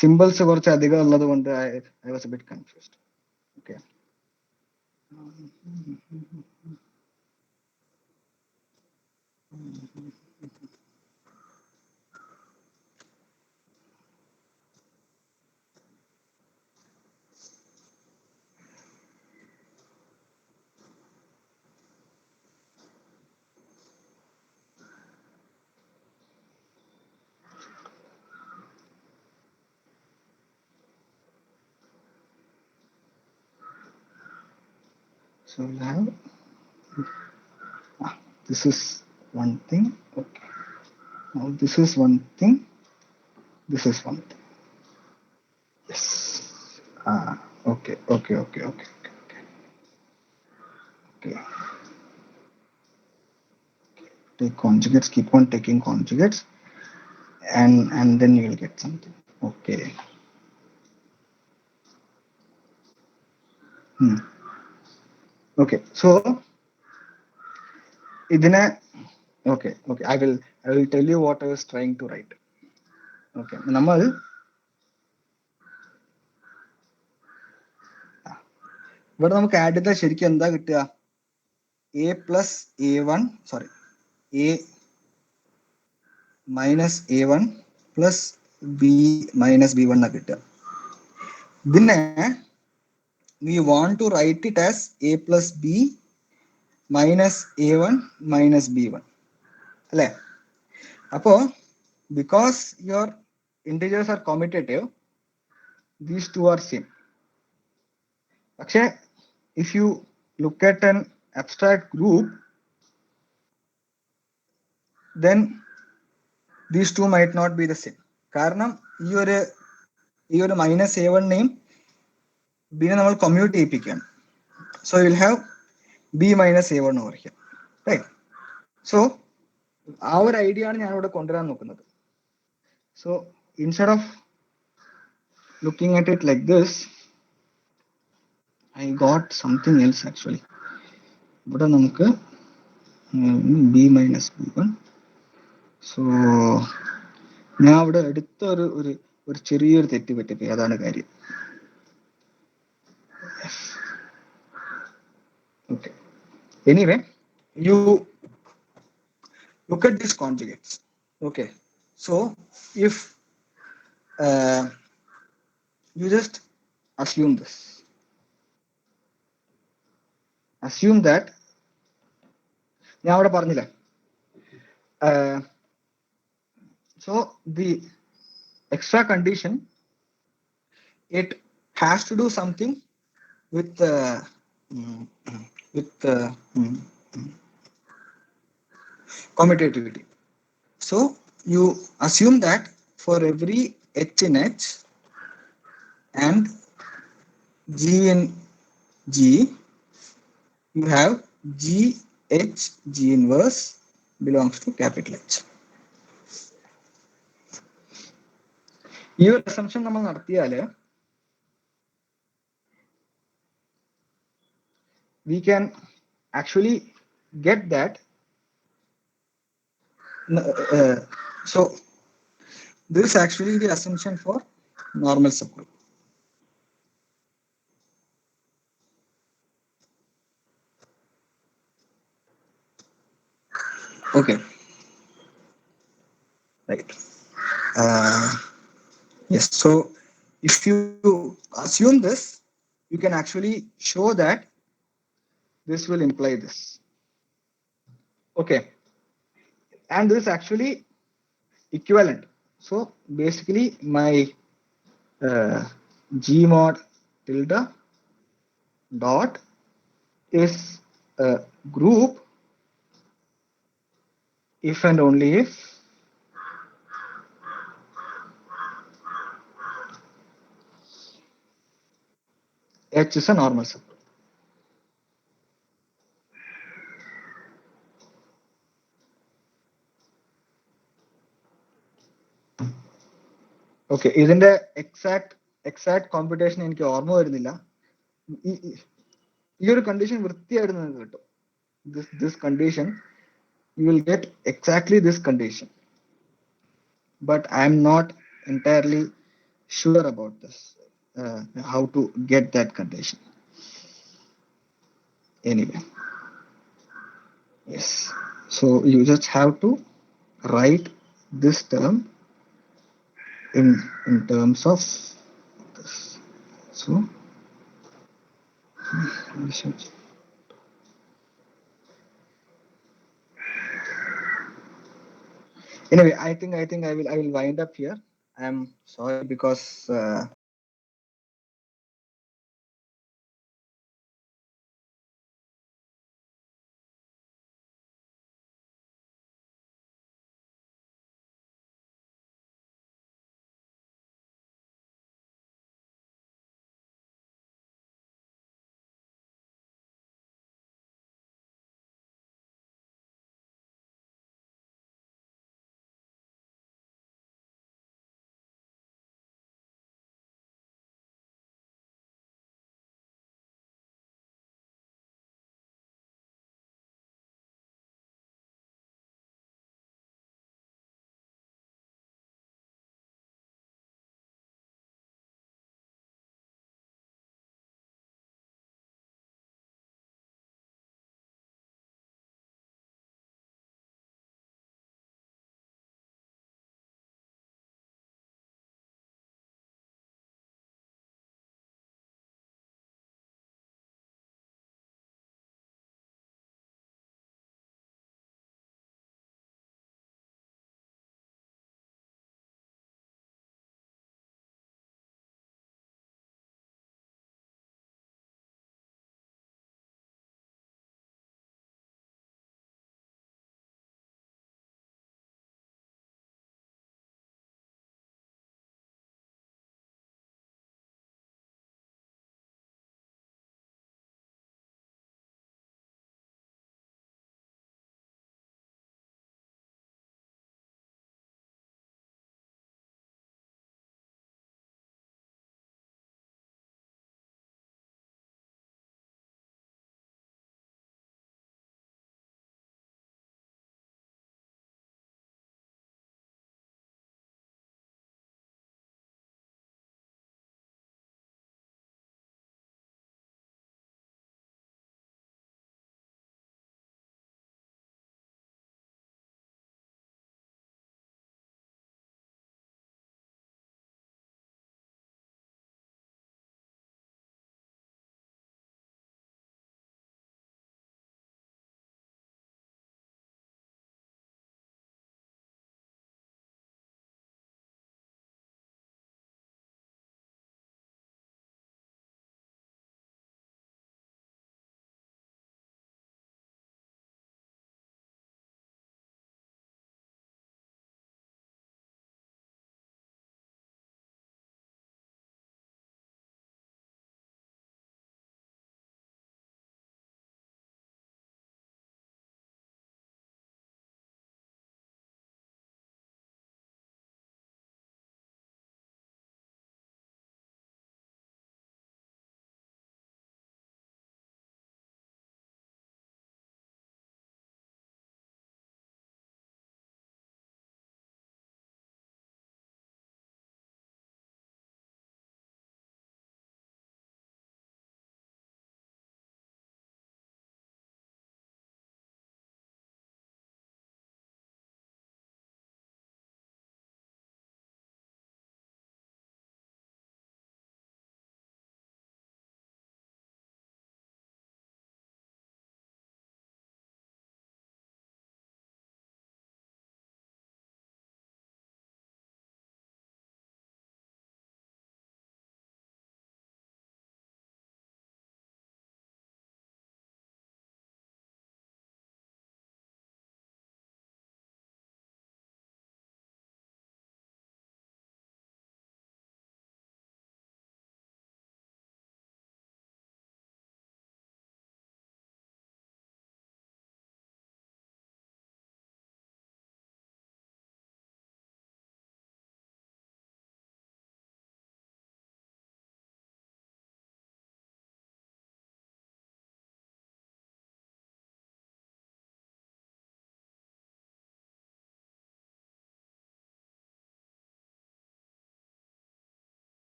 symbols കുറച്ച് അധികം ഉള്ളത് കൊണ്ട് I was a bit confused. Okay. So we'll have this is one thing. Okay. Now this is one thing. This is one thing. Yes. Okay. Take conjugates. Keep on taking conjugates, and then you will get something. Okay. Okay. So idine. Okay. I will tell you what I was trying to write. Okay. നമ്മൾ ഇവിടെ നമുക്ക് add ചെയ്താൽ ശരിക്കും എന്താ കിട്ടുക? A plus A1, sorry, A minus A1 plus B minus B1 എന്നാ കിട്ടുക. ഇതിനെ we want to write it as A plus B minus A1 minus B1 അല്ലേ? അപ്പോൾ because your integers are commutative, these two are same. പക്ഷേ if you look at an abstract group, then these two might not be the same. കാരണം ഈ ഒരു minus A1നെയും ബിനെ നമ്മൾ commute ചെയ്യിപ്പിക്കുകയാണ്. So you will have B minus A1 over here, right? So ആ ഒരു idea ആണ് ഞാൻ ഇവിടെ കൊണ്ടുവരാൻ നോക്കുന്നത്. So instead of looking at it like this, I got something else actually. ഇവിടെ നമുക്ക് B minus B1. So ഞാൻ ഇവിടെ എടുത്ത ഒരു ചെറിയൊരു തെറ്റ് പറ്റിപ്പോയി, അതാണ് കാര്യം. Okay. Anyway, you look at these conjugates. Okay. So if you just assume this. Assume that ഞാൻ അവിടെ പറഞ്ഞില്ല. So the extra condition, it has to do something with commutativity. So you assume that for every H in H and G in G, you have GH G inverse belongs to capital H. ഈ ഒരു assumption നമ്മൾ നടത്തിയാൽ we can actually get that So this is actually the assumption for normal subgroup. Okay, right. Uh, yes. So if you assume this, you can actually show that this will imply this. Okay, and this is actually equivalent. So basically, my uh, G mod tilde dot is a group if and only if H is a normal subgroup. Okay ഇതിന്റെ exact കോമ്പിറ്റേഷൻ എനിക്ക് ഓർമ്മ വരുന്നില്ല. ഈ ഒരു condition വൃത്തിയായിട്ട് നിങ്ങൾക്ക് കിട്ടും. this condition you will get exactly this condition, but I am not entirely sure about this, how to get that condition. Anyway, yes, so you just have to write this term in terms of this. So anyway, I think I will wind up here. I'm sorry because